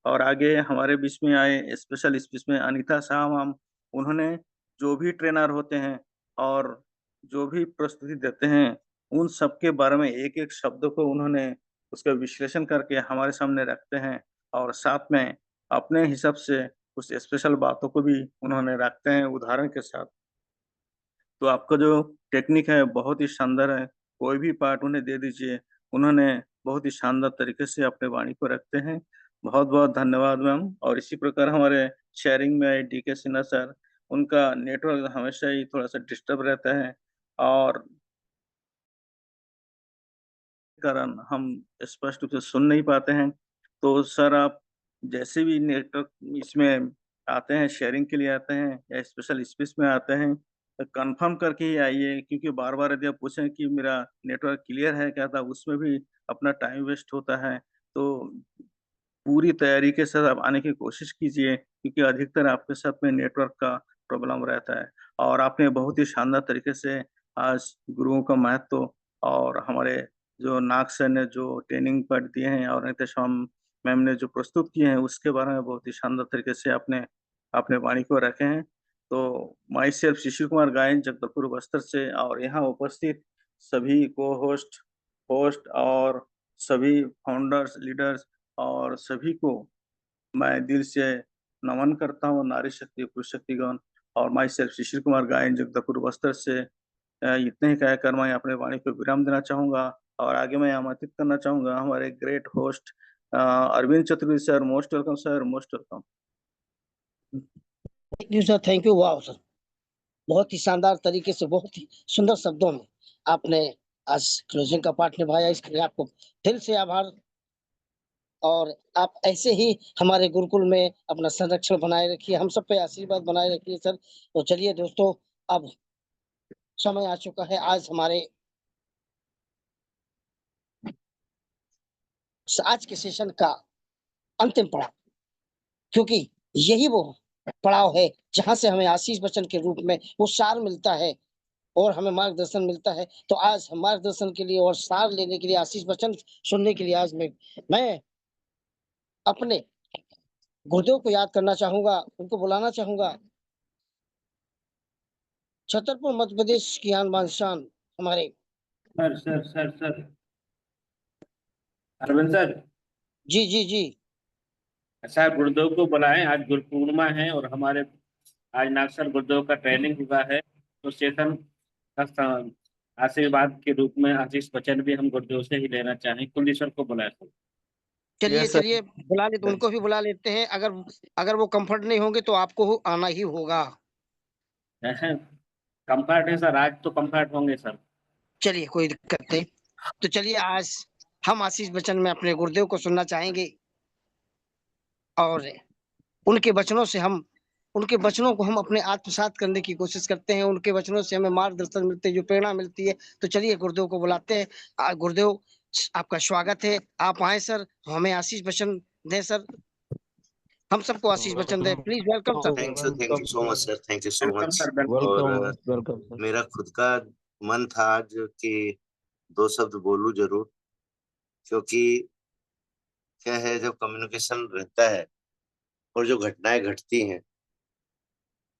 और आगे हमारे बीच में आए स्पेशल इस बीच में अनीता शाह मैम, उन्होंने जो भी ट्रेनर होते हैं और जो भी प्रस्तुति देते हैं, उन सब के बारे में एक-एक शब्द को उन्होंने उसका विश्लेषण करके हमारे सामने रखते हैं और साथ में अपने हिसाब से कुछ स्पेशल बातों को भी उन्होंने रखते हैं उदाहरण के साथ। तो आपका जो टेक्निक है बहुत ही शानदार है, कोई भी पार्ट उन्हें दे दीजिए, उन्होंने बहुत ही शानदार तरीके से अपने वाणी को रखते हैं। बहुत-बहुत धन्यवाद मैम। और इसी प्रकार हमारे शेयरिंग में आए डीके सिन्हा सर, उनका नेटवर्क हमेशा ही थोड़ा-सा डिस्टर्ब रहता है और कारण हम स्पष्ट रूप से सुन नहीं पाते हैं। तो सर आप जैसे भी नेटवर्क इसमें आते हैं, शेयरिंग के लिए आते हैं या स्पेशल स्पेस में आते हैं, तो कन्फर्म करके ही आइए, क्योंकि बार-बार यदि आप पूछें कि मेरा नेटवर्क क्लियर है क्या? तो उसमें भी अपना टाइम वेस्ट होता है। तो पूरी तैयारी के साथ आप आने की कोशिश कीजिए, क्योंकि अधिकतर आपके साथ में नेटवर्क का प्रॉब्लम रहता है। और आपने बहुत ही शानदार तरीके से आज गुरुओं का महत्व और हमारे जो नाग सर ने जो ट्रेनिंग पार्ट दिए हैं और नितेश मैम ने जो प्रस्तुत किए हैं, उसके बारे में बहुत ही शानदार तरीके से आपने अपने वाणी को रखे हैं। तो माई सेल्फ शिशिर कुमार गायन जगदलपुर बस्तर से और यहाँ उपस्थित सभी को-होस्ट, होस्ट और सभी फाउंडर्स, लीडर्स और सभी को मैं दिल से नमन करता हूँ। नारी शक्ति, पुरुष शक्तिगण और माई सेल्फ शिशिर कुमार गायन जगदलपुर बस्तर से इतने ही कहकर मैं अपने वाणी को विराम देना चाहूँगा और आगे मैं आमंत्रित करना चाहूँगा हमारे great host Arvind Chaturvedi sir. Most welcome sir, most welcome.
Thank you sir, thank you. वाह सर, बहुत ही शानदार तरीके से, बहुत ही सुंदर शब्दों में आपने आज क्लोजिंग का पार्ट निभाया, इसके लिए आपको दिल से आभार। और आप ऐसे ही हमारे गुरुकुल में अपना संरक्षण बनाए रखिए, हम सब पे आशीर्वाद बनाए रखिए सर। तो चलिए दोस्तों, अब समय आ चुका है आज हमारे आज के सेशन का अंतिम पड़ाव, क्योंकि यही वो पड़ाव है जहां से हमें आशीष बच्चन के रूप में वो सार मिलता है और हमें मार्गदर्शन मिलता है। तो आज हम मार्गदर्शन के लिए और सार लेने के लिए, आशीष बच्चन सुनने के लिए आज मैं अपने गुरुदेव को याद करना चाहूंगा, उनको बुलाना चाहूंगा। छतरपुर मध्य प्रदेश की आन बान शान हमारे
सर अरविंद सर,
जी जी जी
अच्छा गुरुदेव को बुलाएं। आज गुरु पूर्णिमा है और हमारे आज नागसर गुरुदेव का ट्रेनिंग हुआ है, तो सेशन का आशीर्वाद के रूप में आशीष वचन भी हम गुरुदेव से ही लेना चाहें। कुलदीप सर को बुलाएं।
चलिए
यस सर।
चलिए बुला लेते, उनको भी बुला लेते हैं। अगर अगर वो कंफर्ट नहीं होंगे तो आपको आना ही होगा।
कंफर्ट है सर, आज तो कंफर्ट होंगे सर।
चलिए कोई दिक्कत नहीं। तो चलिए आज हम आशीष बच्चन में अपने गुरुदेव को सुनना चाहेंगे और उनके वचनों से हम उनके वचनों को हम अपने आत्मसात करने की कोशिश करते हैं। उनके वचनों से हमें मार्गदर्शन मिलते हैं, जो प्रेरणा मिलती है। तो चलिए गुरुदेव को बुलाते हैं। गुरुदेव आपका स्वागत है, आप आए सर, हमें आशीष बच्चन दें सर, हम सबको आशीष बच्चन दें। Please welcome sir.
Thank you so much sir, thank you so
welcome
much.
Sir, welcome.
और
वेलकम सर।
मेरा खुद का मन था आज कि 2 शब्द बोलूं जरूर, क्योंकि क्या है, जब कम्युनिकेशन रहता है और जो घटनाएं घटती हैं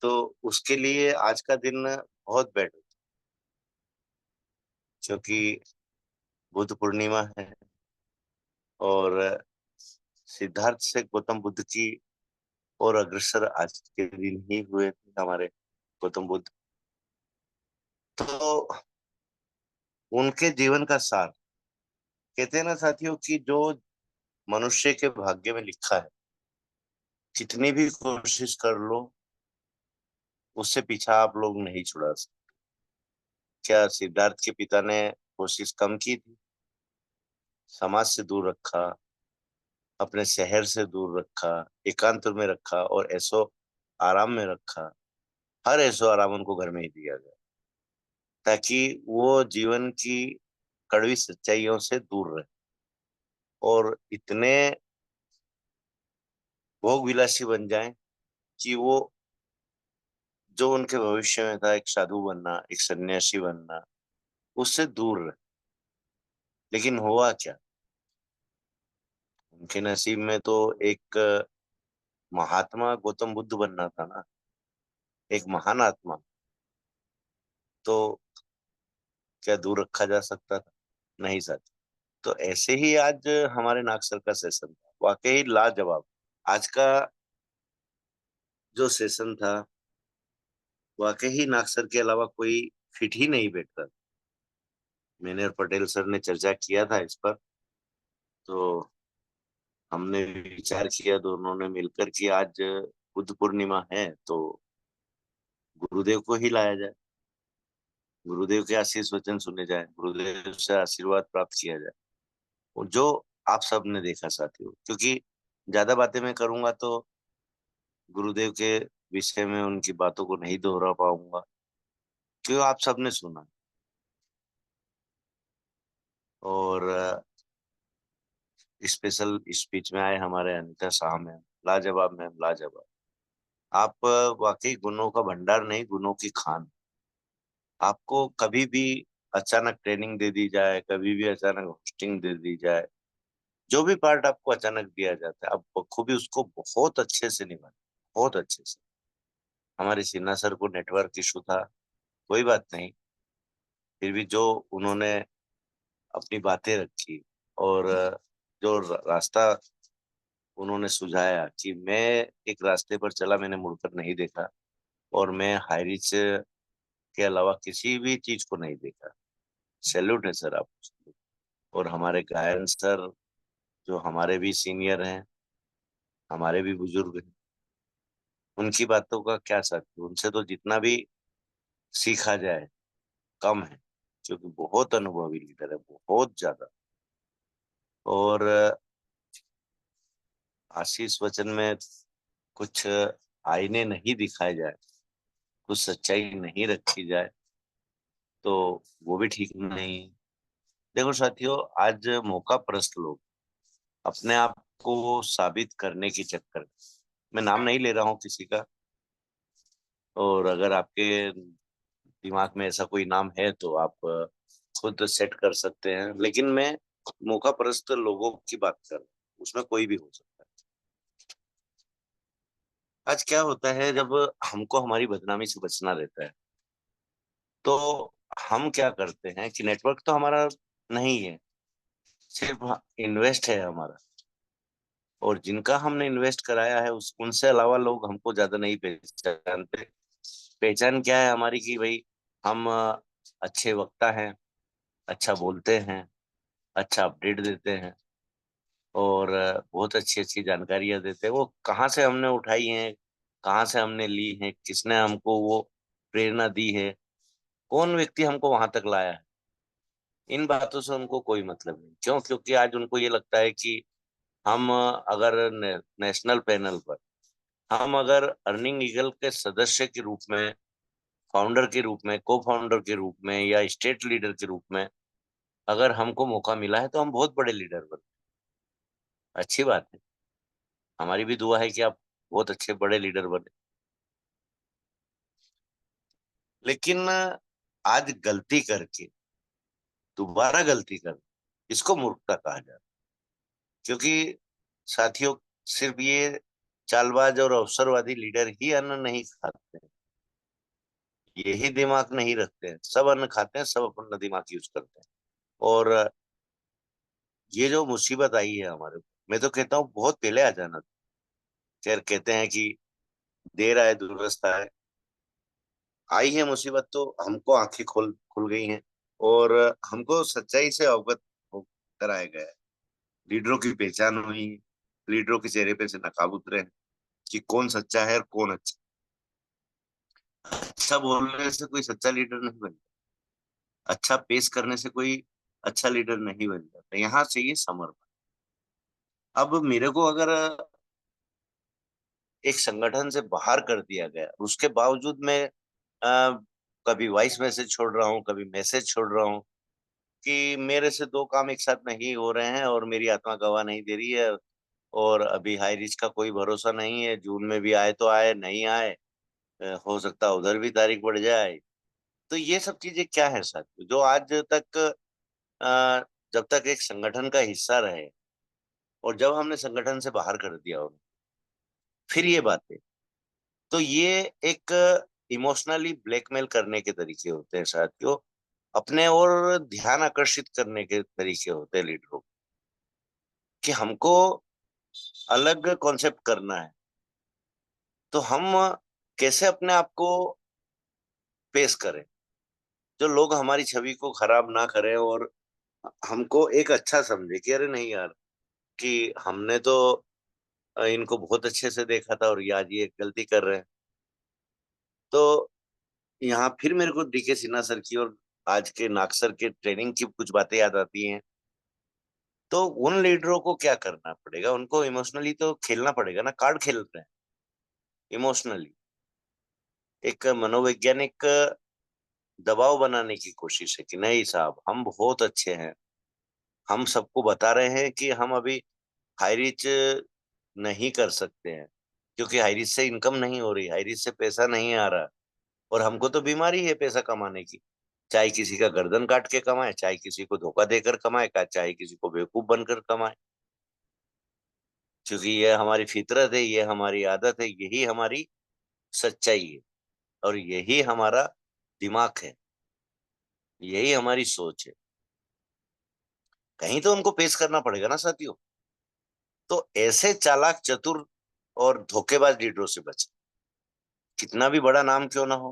तो उसके लिए आज का दिन बहुत बैड होता है, क्योंकि बुद्ध पूर्णिमा है और सिद्धार्थ से गौतम बुद्ध की और अग्रसर आज के दिन ही हुए थे हमारे गौतम बुद्ध। तो उनके जीवन का सार, कहते हैं ना साथियों, कि जो मनुष्य के भाग्य में लिखा है, कितनी भी कोशिश कर लो उससे पीछा आप लोग नहीं छुड़ा सकते। क्या सिद्धार्थ के पिता ने कोशिश कम की थी? समाज से दूर रखा, अपने शहर से दूर रखा, एकांत में रखा और ऐसो आराम में रखा। हर ऐसो आराम उनको घर में ही दिया गया, ताकि वो जीवन की कड़वी सच्चाइयों से दूर रहे और इतने भोग विलासी बन जाएं कि वो जो उनके भविष्य में था, एक साधु बनना, एक सन्यासी बनना, उससे दूर रहे। लेकिन हुआ क्या, उनके नसीब में तो एक महात्मा गौतम बुद्ध बनना था ना, एक महान आत्मा। तो क्या दूर रखा जा सकता था? नहीं साथी। तो ऐसे ही आज हमारे नागसर का सेशन था, वाकई लाजवाब। आज का जो सेशन था, वाकई नागसर के अलावा कोई फिट ही नहीं बैठता। मैंने और पटेल सर ने चर्चा किया था इस पर, तो हमने विचार किया दोनों ने मिलकर कि आज बुद्ध पूर्णिमा है तो गुरुदेव को ही लाया जाए, गुरुदेव के आशीष वचन सुने जाए, गुरुदेव से आशीर्वाद प्राप्त किया जाए। और जो आप सब ने देखा साथियों, क्योंकि ज्यादा बातें मैं करूंगा तो गुरुदेव के विषय में उनकी बातों को नहीं दोहरा पाऊंगा, क्यों आप सब ने सुना। और स्पेशल स्पीच में आए हमारे अनिता शाह मैम, लाजवाब मैम, लाजवाब। आप वाकई गुणों का भंडार नहीं, गुणों की खान। आपको कभी भी अचानक ट्रेनिंग दे दी जाए, कभी भी अचानक होस्टिंग दे दी जाए, जो भी पार्ट आपको अचानक दिया जाता है, आप बखूबी उसको बहुत अच्छे से निभाते, बहुत अच्छे से। हमारे सिन्हा सर को नेटवर्क इशू था, कोई बात नहीं, फिर भी जो उन्होंने अपनी बातें रखी और जो रास्ता उन्होंने सुझाया कि मैं एक रास्ते पर चला, मैंने मुड़कर नहीं देखा और मैं हाई रिच के अलावा किसी भी चीज को नहीं देखा। सैल्यूट है सर आपको। और हमारे गायन सर, जो हमारे भी सीनियर हैं, हमारे भी बुजुर्ग हैं, उनकी बातों का क्या साथ, उनसे तो जितना भी सीखा जाए कम है, क्योंकि बहुत अनुभवी लीडर है, बहुत ज्यादा। और आशीष वचन में कुछ आईने नहीं दिखाए जाए, कुछ सच्चाई नहीं रखी जाए तो वो भी ठीक नहीं है। देखो साथियों, आज मौका परस्त लोग अपने आप को साबित करने के चक्कर में, मैं नाम नहीं ले रहा हूँ किसी का, और अगर आपके दिमाग में ऐसा कोई नाम है तो आप खुद सेट कर सकते हैं, लेकिन मैं मौका परस्त लोगों की बात कर रहा हूँ, उसमें कोई भी हो सकता है। आज क्या होता है, जब हमको हमारी बदनामी से बचना रहता है तो हम क्या करते हैं कि नेटवर्क तो हमारा नहीं है, सिर्फ इन्वेस्ट है हमारा, और जिनका हमने इन्वेस्ट कराया है उस उनसे अलावा लोग हमको ज्यादा नहीं पहचानते। पहचान क्या है हमारी कि भाई हम अच्छे वक्ता हैं, अच्छा बोलते हैं, अच्छा अपडेट देते हैं, और बहुत अच्छी अच्छी जानकारियां देते हैं। वो कहाँ से हमने उठाई हैं, कहाँ से हमने ली हैं, किसने हमको वो प्रेरणा दी है, कौन व्यक्ति हमको वहां तक लाया है, इन बातों से उनको कोई मतलब नहीं। क्यों? क्योंकि आज उनको ये लगता है कि हम अगर नेशनल पैनल पर, हम अगर अर्निंग ईगल के सदस्य के रूप में, फाउंडर के रूप में, को फाउंडर के रूप में, या स्टेट लीडर के रूप में अगर हमको मौका मिला है तो हम बहुत बड़े लीडर बने। अच्छी बात है, हमारी भी दुआ है कि आप बहुत अच्छे बड़े लीडर बने। लेकिन आज गलती करके दोबारा गलती कर, इसको मूर्खता कहा जाता है। क्योंकि साथियों, सिर्फ ये चालबाज और अवसरवादी लीडर ही अन्न नहीं खाते हैं, यही दिमाग नहीं रखते हैं। सब अन्न खाते हैं, सब अपना दिमाग यूज करते हैं। और ये जो मुसीबत आई है हमारे ऊपर, मैं तो कहता हूँ बहुत पहले आ जाना था। खैर, कहते हैं कि देर आए दुरुस्त आए, आई है मुसीबत तो हमको आंखें खोल खुल गई हैं, और हमको सच्चाई से अवगत कराया गया है। लीडरों की पहचान हुई, लीडरों के चेहरे पे से नकाब उतरे हैं कि कौन सच्चा है और कौन अच्छा। अच्छा बोलने से कोई सच्चा लीडर नहीं बनता, अच्छा पेश करने से कोई अच्छा लीडर नहीं बन जाता। यहाँ चाहिए समर्पण। अब मेरे को अगर एक संगठन से बाहर कर दिया गया, उसके बावजूद मैं कभी वॉइस मैसेज छोड़ रहा हूँ, कभी मैसेज छोड़ रहा हूँ कि मेरे से दो काम एक साथ नहीं हो रहे हैं, और मेरी आत्मा गवाह नहीं दे रही है, और अभी हाई रिस्क का कोई भरोसा नहीं है, जून में भी आए तो आए, नहीं आए हो सकता है उधर भी तारीख बढ़ जाए। तो ये सब चीजें क्या है साथियों, जो आज तक अ, जब तक एक संगठन का हिस्सा रहे, और जब हमने संगठन से बाहर कर दिया उन्हें, फिर ये बातें, तो ये एक इमोशनली ब्लैकमेल करने के तरीके होते हैं साथियों, अपने और ध्यान आकर्षित करने के तरीके होते हैं लीडरों, कि हमको अलग कॉन्सेप्ट करना है, तो हम कैसे अपने आप को पेश करें, जो लोग हमारी छवि को खराब ना करें, और हमको एक अच्छा समझे कि अरे नहीं यार, कि हमने तो इनको बहुत अच्छे से देखा था और ये आज ये गलती कर रहे हैं। तो यहाँ फिर मेरे को डीके सिन्हा सर की और आज के नाग सर के ट्रेनिंग की कुछ बातें याद आती हैं। तो उन लीडरों को क्या करना पड़ेगा, उनको इमोशनली तो खेलना पड़ेगा ना, कार्ड खेल रहे हैं इमोशनली, एक मनोवैज्ञानिक दबाव बनाने की कोशिश है कि नहीं साहब हम बहुत अच्छे हैं, हम सबको बता रहे हैं कि हम अभी हाई रीच नहीं कर सकते हैं, क्योंकि हाई रीच से इनकम नहीं हो रही, हाई रीच से पैसा नहीं आ रहा, और हमको तो बीमारी है पैसा कमाने की, चाहे किसी का गर्दन काट के कमाए, चाहे किसी को धोखा देकर कमाए, चाहे किसी को बेवकूफ बनकर कमाए, क्योंकि ये हमारी फितरत है, ये हमारी आदत है, यही हमारी सच्चाई है, और यही हमारा दिमाग है, यही हमारी सोच है। कहीं तो उनको पेश करना पड़ेगा ना साथियों। तो ऐसे चालाक, चतुर और धोखेबाज लीडरों से बचें, कितना भी बड़ा नाम क्यों ना हो,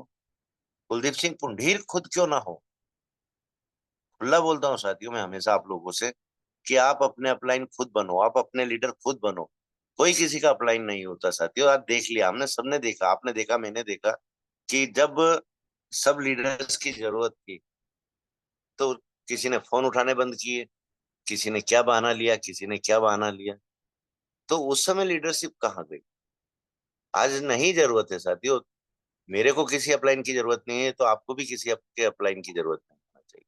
कुलदीप सिंह पुंडीर खुद क्यों ना हो। खुला बोलता हूँ साथियों मैं हमेशा आप लोगों से कि आप अपने अपलाइन खुद बनो, आप अपने लीडर खुद बनो। कोई किसी का अपलाइन नहीं होता साथियों। आज देख लिया हमने, सबने देखा, आपने देखा, मैंने देखा कि जब सब लीडर्स की जरूरत थी तो किसी ने फोन उठाने बंद किए, किसी ने क्या बहाना लिया, किसी ने क्या बहाना लिया। तो उस समय लीडरशिप कहाँ गई? आज नहीं जरूरत है साथियों। मेरे को किसी अपलाइन की जरूरत नहीं है, तो आपको भी किसी के अपलाइन की जरूरत नहीं होना चाहिए।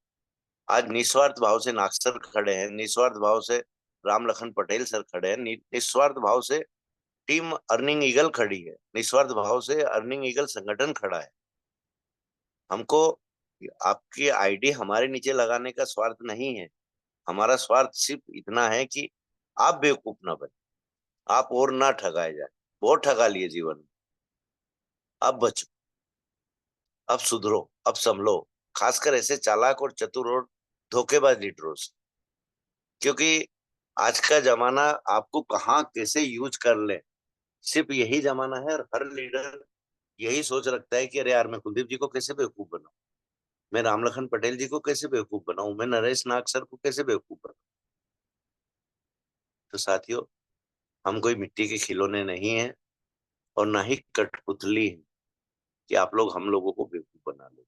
आज निस्वार्थ भाव से नागसर खड़े हैं, निस्वार्थ भाव से राम लखन पटेल सर खड़े हैं, निस्वार्थ भाव से टीम अर्निंग ईगल खड़ी है, निस्वार्थ भाव से अर्निंग ईगल संगठन खड़ा है। हमको आपकी आईडी हमारे नीचे लगाने का स्वार्थ नहीं है। हमारा स्वार्थ सिर्फ इतना है कि आप बेवकूफ ना बने, आप और ना ठगाए जाए। बहुत ठगा लिए जीवन में, अब बचो, अब सुधरो, अब संभलो, खासकर ऐसे चालाक और चतुर और धोखेबाज लीडरों से। क्योंकि आज का जमाना आपको कहाँ कैसे यूज कर ले, सिर्फ यही जमाना है। और हर लीडर यही सोच रखता है कि अरे यार, मैं कुलदीप जी को कैसे बेवकूफ बनाऊं, मैं रामलखन पटेल जी को कैसे बेवकूफ बनाऊं, मैं नरेश नाग सर को कैसे बेवकूफ बनाऊं। तो साथियों, हम कोई मिट्टी के खिलौने नहीं है और ना ही कठपुतली है कि आप लोग हम लोगों को बेवकूफ बना लो।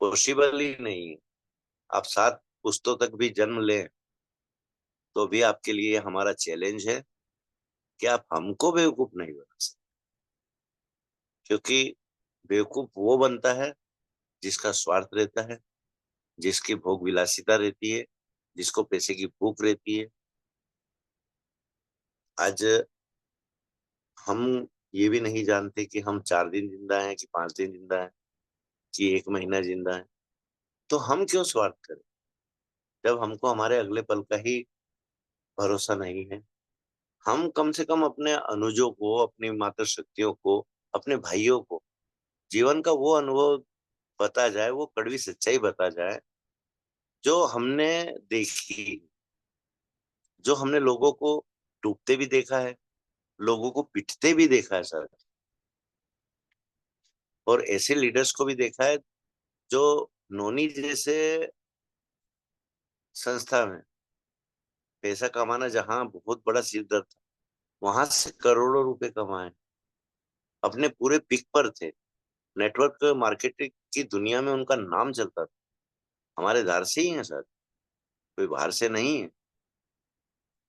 पॉसिबल ही नहीं है। आप 7 पुश्तों तक भी जन्म लें तो भी आपके लिए हमारा चैलेंज है कि आप हमको बेवकूफ नहीं बना सकते। क्योंकि बेवकूफ वो बनता है जिसका स्वार्थ रहता है, जिसकी भोग विलासिता रहती है, जिसको पैसे की भूख रहती है। आज हम ये भी नहीं जानते कि हम 4 दिन जिंदा हैं कि 5 दिन जिंदा हैं कि 1 महीना जिंदा है। तो हम क्यों स्वार्थ करें जब हमको हमारे अगले पल का ही भरोसा नहीं है। हम कम से कम अपने अनुजों को, अपनी मातृशक्तियों को, अपने भाइयों को जीवन का वो अनुभव बता जाए, वो कड़वी सच्चाई बता जाए जो हमने देखी, जो हमने लोगों को डूबते भी देखा है, लोगों को पिटते भी देखा है सर, और ऐसे लीडर्स को भी देखा है जो नोनी जैसे संस्था में पैसा कमाना जहां बहुत बड़ा सिर दर्द था, वहां से करोड़ों रुपए कमाए, अपने पूरे पिक पर थे। नेटवर्क मार्केटिंग की दुनिया में उनका नाम चलता था। हमारे धार से ही है सर, कोई बाहर से नहीं है।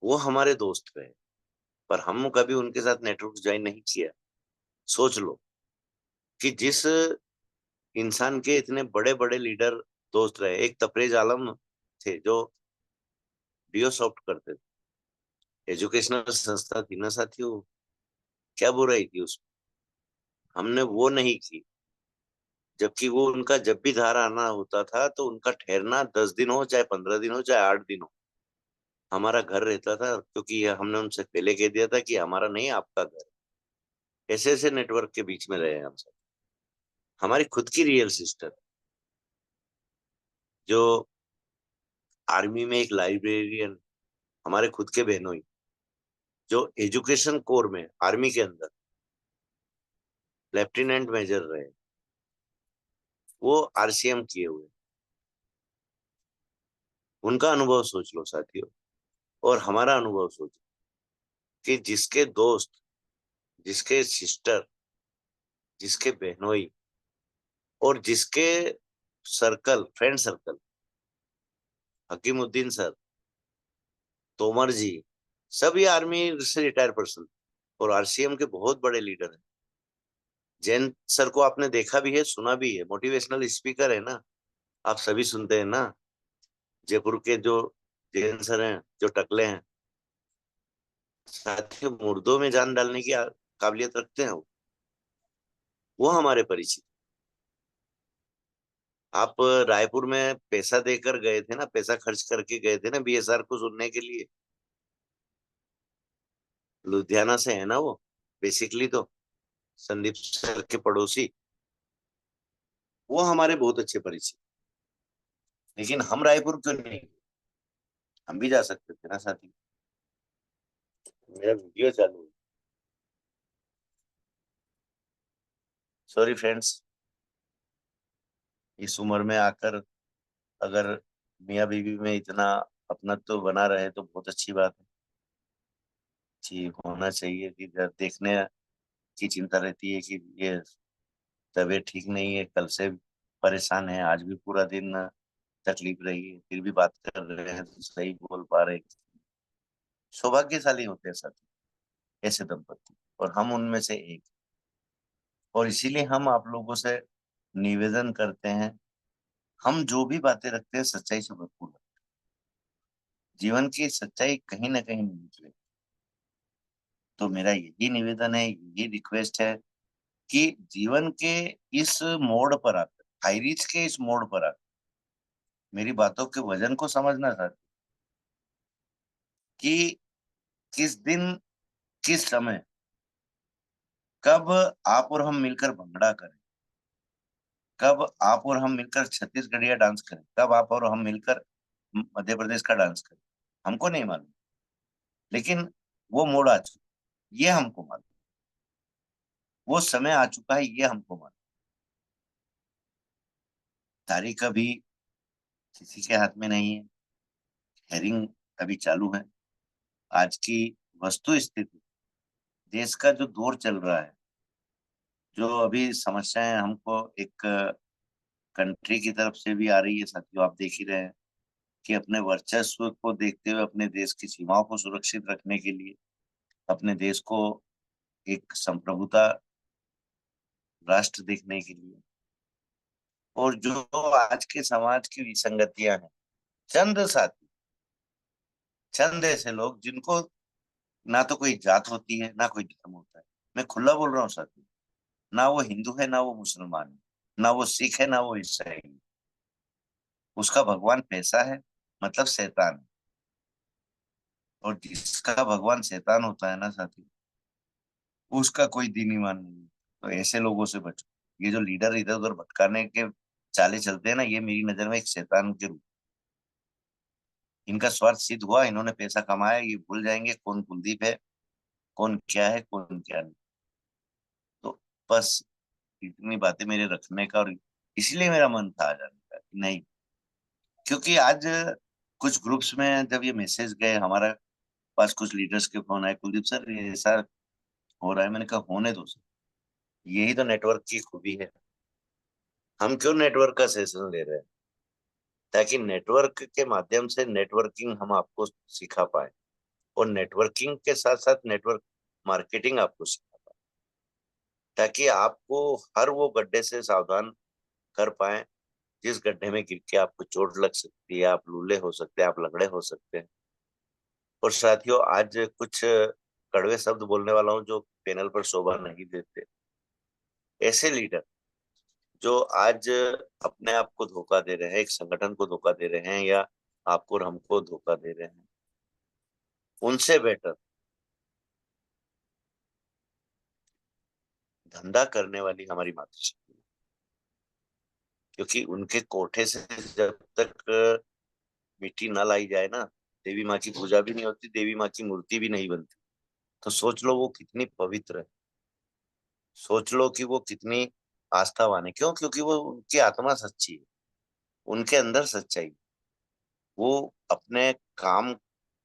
वो हमारे दोस्त रहे, पर हम कभी उनके साथ नेटवर्क ज्वाइन नहीं किया। सोच लो कि जिस इंसान के इतने बड़े बड़े लीडर दोस्त रहे, एक तपरेज आलम थे जो डीओ सॉफ्ट करते थे, एजुकेशनल संस्था थी ना साथियों, क्या बुराई थी उसमें, हमने वो नहीं की। जबकि वो उनका जब भी धार आना होता था तो उनका ठहरना 10 दिन हो, चाहे 15 दिन हो, चाहे 8 दिन हो, हमारा घर रहता था। क्योंकि ये हमने उनसे पहले कह दिया था कि हमारा नहीं, आपका घर। ऐसे ऐसे नेटवर्क के बीच में रहे हम सब। हमारी खुद की रियल सिस्टर जो आर्मी में एक लाइब्रेरियन, हमारे खुद के बहनोई जो एजुकेशन कोर में आर्मी के अंदर लेफ्टिनेंट मेजर रहे, वो आरसीएम किए हुए, उनका अनुभव सोच लो साथियों। और हमारा अनुभव सोचो कि जिसके दोस्त, जिसके सिस्टर, जिसके बहनोई और जिसके circle, friend circle, Hakimuddin sir, Tomar ji, सभी आर्मी से रिटायर पर्सन और आरसीएम के बहुत बड़े लीडर हैं। जैन सर को आपने देखा भी है, सुना भी है, मोटिवेशनल स्पीकर है ना, आप सभी सुनते हैं ना। जयपुर के जो जैन सर हैं, जो टकले हैं, साथियों मुर्दों में जान डालने की काबिलियत रखते हैं वो हमारे परिचित। आप रायपुर में पैसा देकर गए थे ना, पैसा खर्च करके गए थे ना बीएसआर को सुनने के लिए, लुधियाना से है ना वो, बेसिकली तो संदीप सर के पड़ोसी, वो हमारे बहुत अच्छे परिचित। लेकिन हम रायपुर क्यों नहीं, हम भी जा सकते थे ना साथी। मेरा वीडियो चालू है, सॉरी फ्रेंड्स। इस उम्र में आकर अगर मियाँ बीवी में इतना अपना तो बना रहे तो बहुत अच्छी बात है। जी, होना चाहिए कि जब देखने की चिंता रहती है कि ये तबीयत ठीक नहीं है, कल से परेशान है, आज भी पूरा दिन तकलीफ रही है, फिर भी बात कर रहे हैं तो सही बोल पा रहे हैं। सौभाग्यशाली होते हैं साथी ऐसे दंपति, और हम उनमें से एक। और इसीलिए हम आप लोगों से निवेदन करते हैं, हम जो भी बातें रखते हैं सच्चाई से भरपूर रखते हैं। जीवन की सच्चाई कहीं ना कहीं नहीं निकले। तो मेरा यही निवेदन है, यही रिक्वेस्ट है कि जीवन के इस मोड़ पर आकर, हाई रीच के इस मोड़ पर आकर मेरी बातों के वजन को समझना चाहते कि किस दिन, किस समय, कब आप और हम मिलकर भंगड़ा करें, कब आप और हम मिलकर छत्तीसगढ़िया डांस करें, कब आप और हम मिलकर मध्य प्रदेश का डांस करें, हमको नहीं मालूम, लेकिन वो मोड़ आ चुका, ये हमको मालूम, वो समय आ चुका है, ये हमको मालूम। तारीख अभी किसी के हाथ में नहीं है, हेयरिंग अभी चालू है। आज की वस्तु स्थिति, देश का जो दौर चल रहा है, जो अभी समस्याएं हमको एक कंट्री की तरफ से भी आ रही है, साथियों आप देख ही रहे हैं कि अपने वर्चस्व को देखते हुए, अपने देश की सीमाओं को सुरक्षित रखने के लिए, अपने देश को एक संप्रभुता राष्ट्र देखने के लिए, और जो आज के समाज की विसंगतियां हैं, चंद साथी, चंद ऐसे लोग जिनको ना तो कोई जात होती है, ना कोई धर्म होता है, मैं खुला बोल रहा हूँ साथी, ना वो हिंदू है, ना वो मुसलमान है, ना वो सिख है, ना वो ईसाई है, उसका भगवान पैसा है, मतलब शैतान है। और जिसका भगवान शैतान होता है ना साथी, उसका कोई दीन ईमान नहीं है। तो ऐसे लोगों से बचो। ये जो लीडर इधर उधर भटकाने के चाले चलते हैं ना, ये मेरी नजर में एक शैतान के रूप, इनका स्वार्थ सिद्ध हुआ, इन्होंने पैसा कमाया, ये भूल जाएंगे कौन कुलदीप है, कौन क्या है, कौन क्या नहीं। तो बस इतनी बातें मेरे रखने का, और इसलिए मेरा मन था आ जाने का कि नहीं, क्योंकि आज कुछ ग्रुप्स में जब ये मैसेज गए, हमारा पास कुछ लीडर्स के फोन आए, कुलदीप सर ये ऐसा हो रहा है, मैंने कहा होने दो सर, यही तो नेटवर्क की खूबी है। हम क्यों नेटवर्क का सेशन ले रहे हैं? ताकि नेटवर्क के माध्यम से नेटवर्किंग हम आपको सिखा पाए, और नेटवर्किंग के साथ साथ नेटवर्क मार्केटिंग आपको सिखा पाए, ताकि आपको हर वो गड्ढे से सावधान कर पाए जिस गड्ढे में गिर के आपको चोट लग सकती है, आप लूले हो सकते हैं, आप लंगड़े हो सकते हैं। और साथियों, आज कुछ कड़वे शब्द बोलने वाला हूं जो पैनल पर शोभा नहीं देते। ऐसे लीडर जो आज अपने आप को धोखा दे रहे हैं, एक संगठन को धोखा दे रहे हैं, या आपको और हमको धोखा दे रहे हैं, उनसे बेटर धंधा करने वाली हमारी मातृशक्ति, क्योंकि उनके कोठे से जब तक मिट्टी न लाई जाए ना, देवी माँ की पूजा भी नहीं होती, देवी माँ की मूर्ति भी नहीं बनती। तो सोच लो वो कितनी पवित्र है, सोच लो कि वो कितनी आस्थावान है। क्यों? क्योंकि वो, उनकी आत्मा सच्ची है, उनके अंदर सच्चाई, वो अपने काम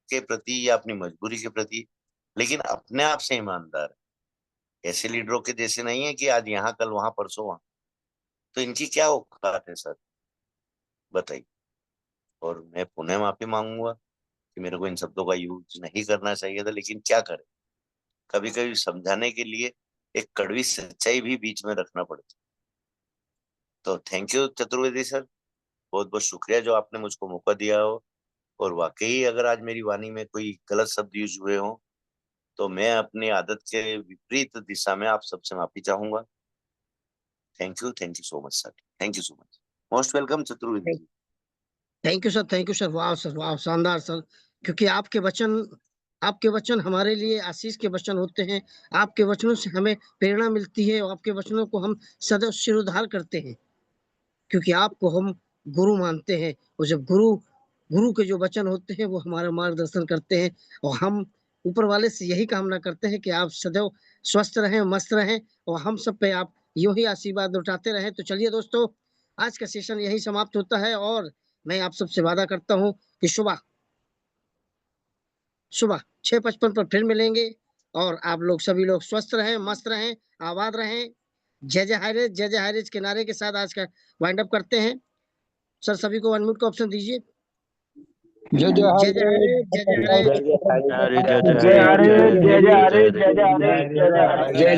के प्रति या अपनी मजबूरी के प्रति, लेकिन अपने आप से ईमानदार है। ऐसे लीडरों के जैसे नहीं है कि आज यहाँ कल वहां परसों वहां। तो इनकी क्या औकात है सर, बताइए। और मैं पुनः माफी मांगूंगा कि मेरे को इन शब्दों का यूज नहीं करना चाहिए था, लेकिन क्या करें, कभी कभी समझाने के लिए एक कड़वी सच्चाई भी बीच में रखना पड़ता। तो थैंक यू चतुर्वेदी सर, बहुत बहुत शुक्रिया जो आपने मुझको मौका दिया हो। और वाकई अगर आज मेरी वाणी में कोई गलत शब्द यूज हुए हो, तो मैं अपनी आदत के विपरीत दिशा में आप सबसे माफी चाहूंगा। Thank you so much sir, thank you so much, most welcome Chaturvedi ji.
Thank you sir, वाह शानदार सर। क्योंकि आपके वचन हमारे लिए आशीष के वचन होते हैं। आपके वचनों से हमें प्रेरणा मिलती है और आपके वचनों को हम सदैव शिरोधार करते हैं, क्योंकि आपको हम गुरु मानते हैं। और जब गुरु के जो वचन होते हैं वो हमारा मार्गदर्शन करते हैं, और हम ऊपर वाले से यही कामना करते हैं कि आप सदैव स्वस्थ रहें, मस्त रहें, और हम सब पे आप यूं ही आशीर्वाद लौटाते रहें। तो चलिए दोस्तों, आज का सेशन यही समाप्त होता है, और मैं आप सबसे वादा करता हूं कि सुबह 6:55 पर फिर मिलेंगे, और आप लोग सभी लोग स्वस्थ रहें, मस्त रहें, आबाद रहें। जय जय हायरेज के नारे के साथ आज का वाइंड अप करते हैं। सर सभी को अनम्यूट का ऑप्शन दीजिए।
जय जय
जय जय हायरेज, जय जय हायरेज।
जय जय हरे, जय जय हरे, जय जय हरे, जय जय हरे, जय जय हरे।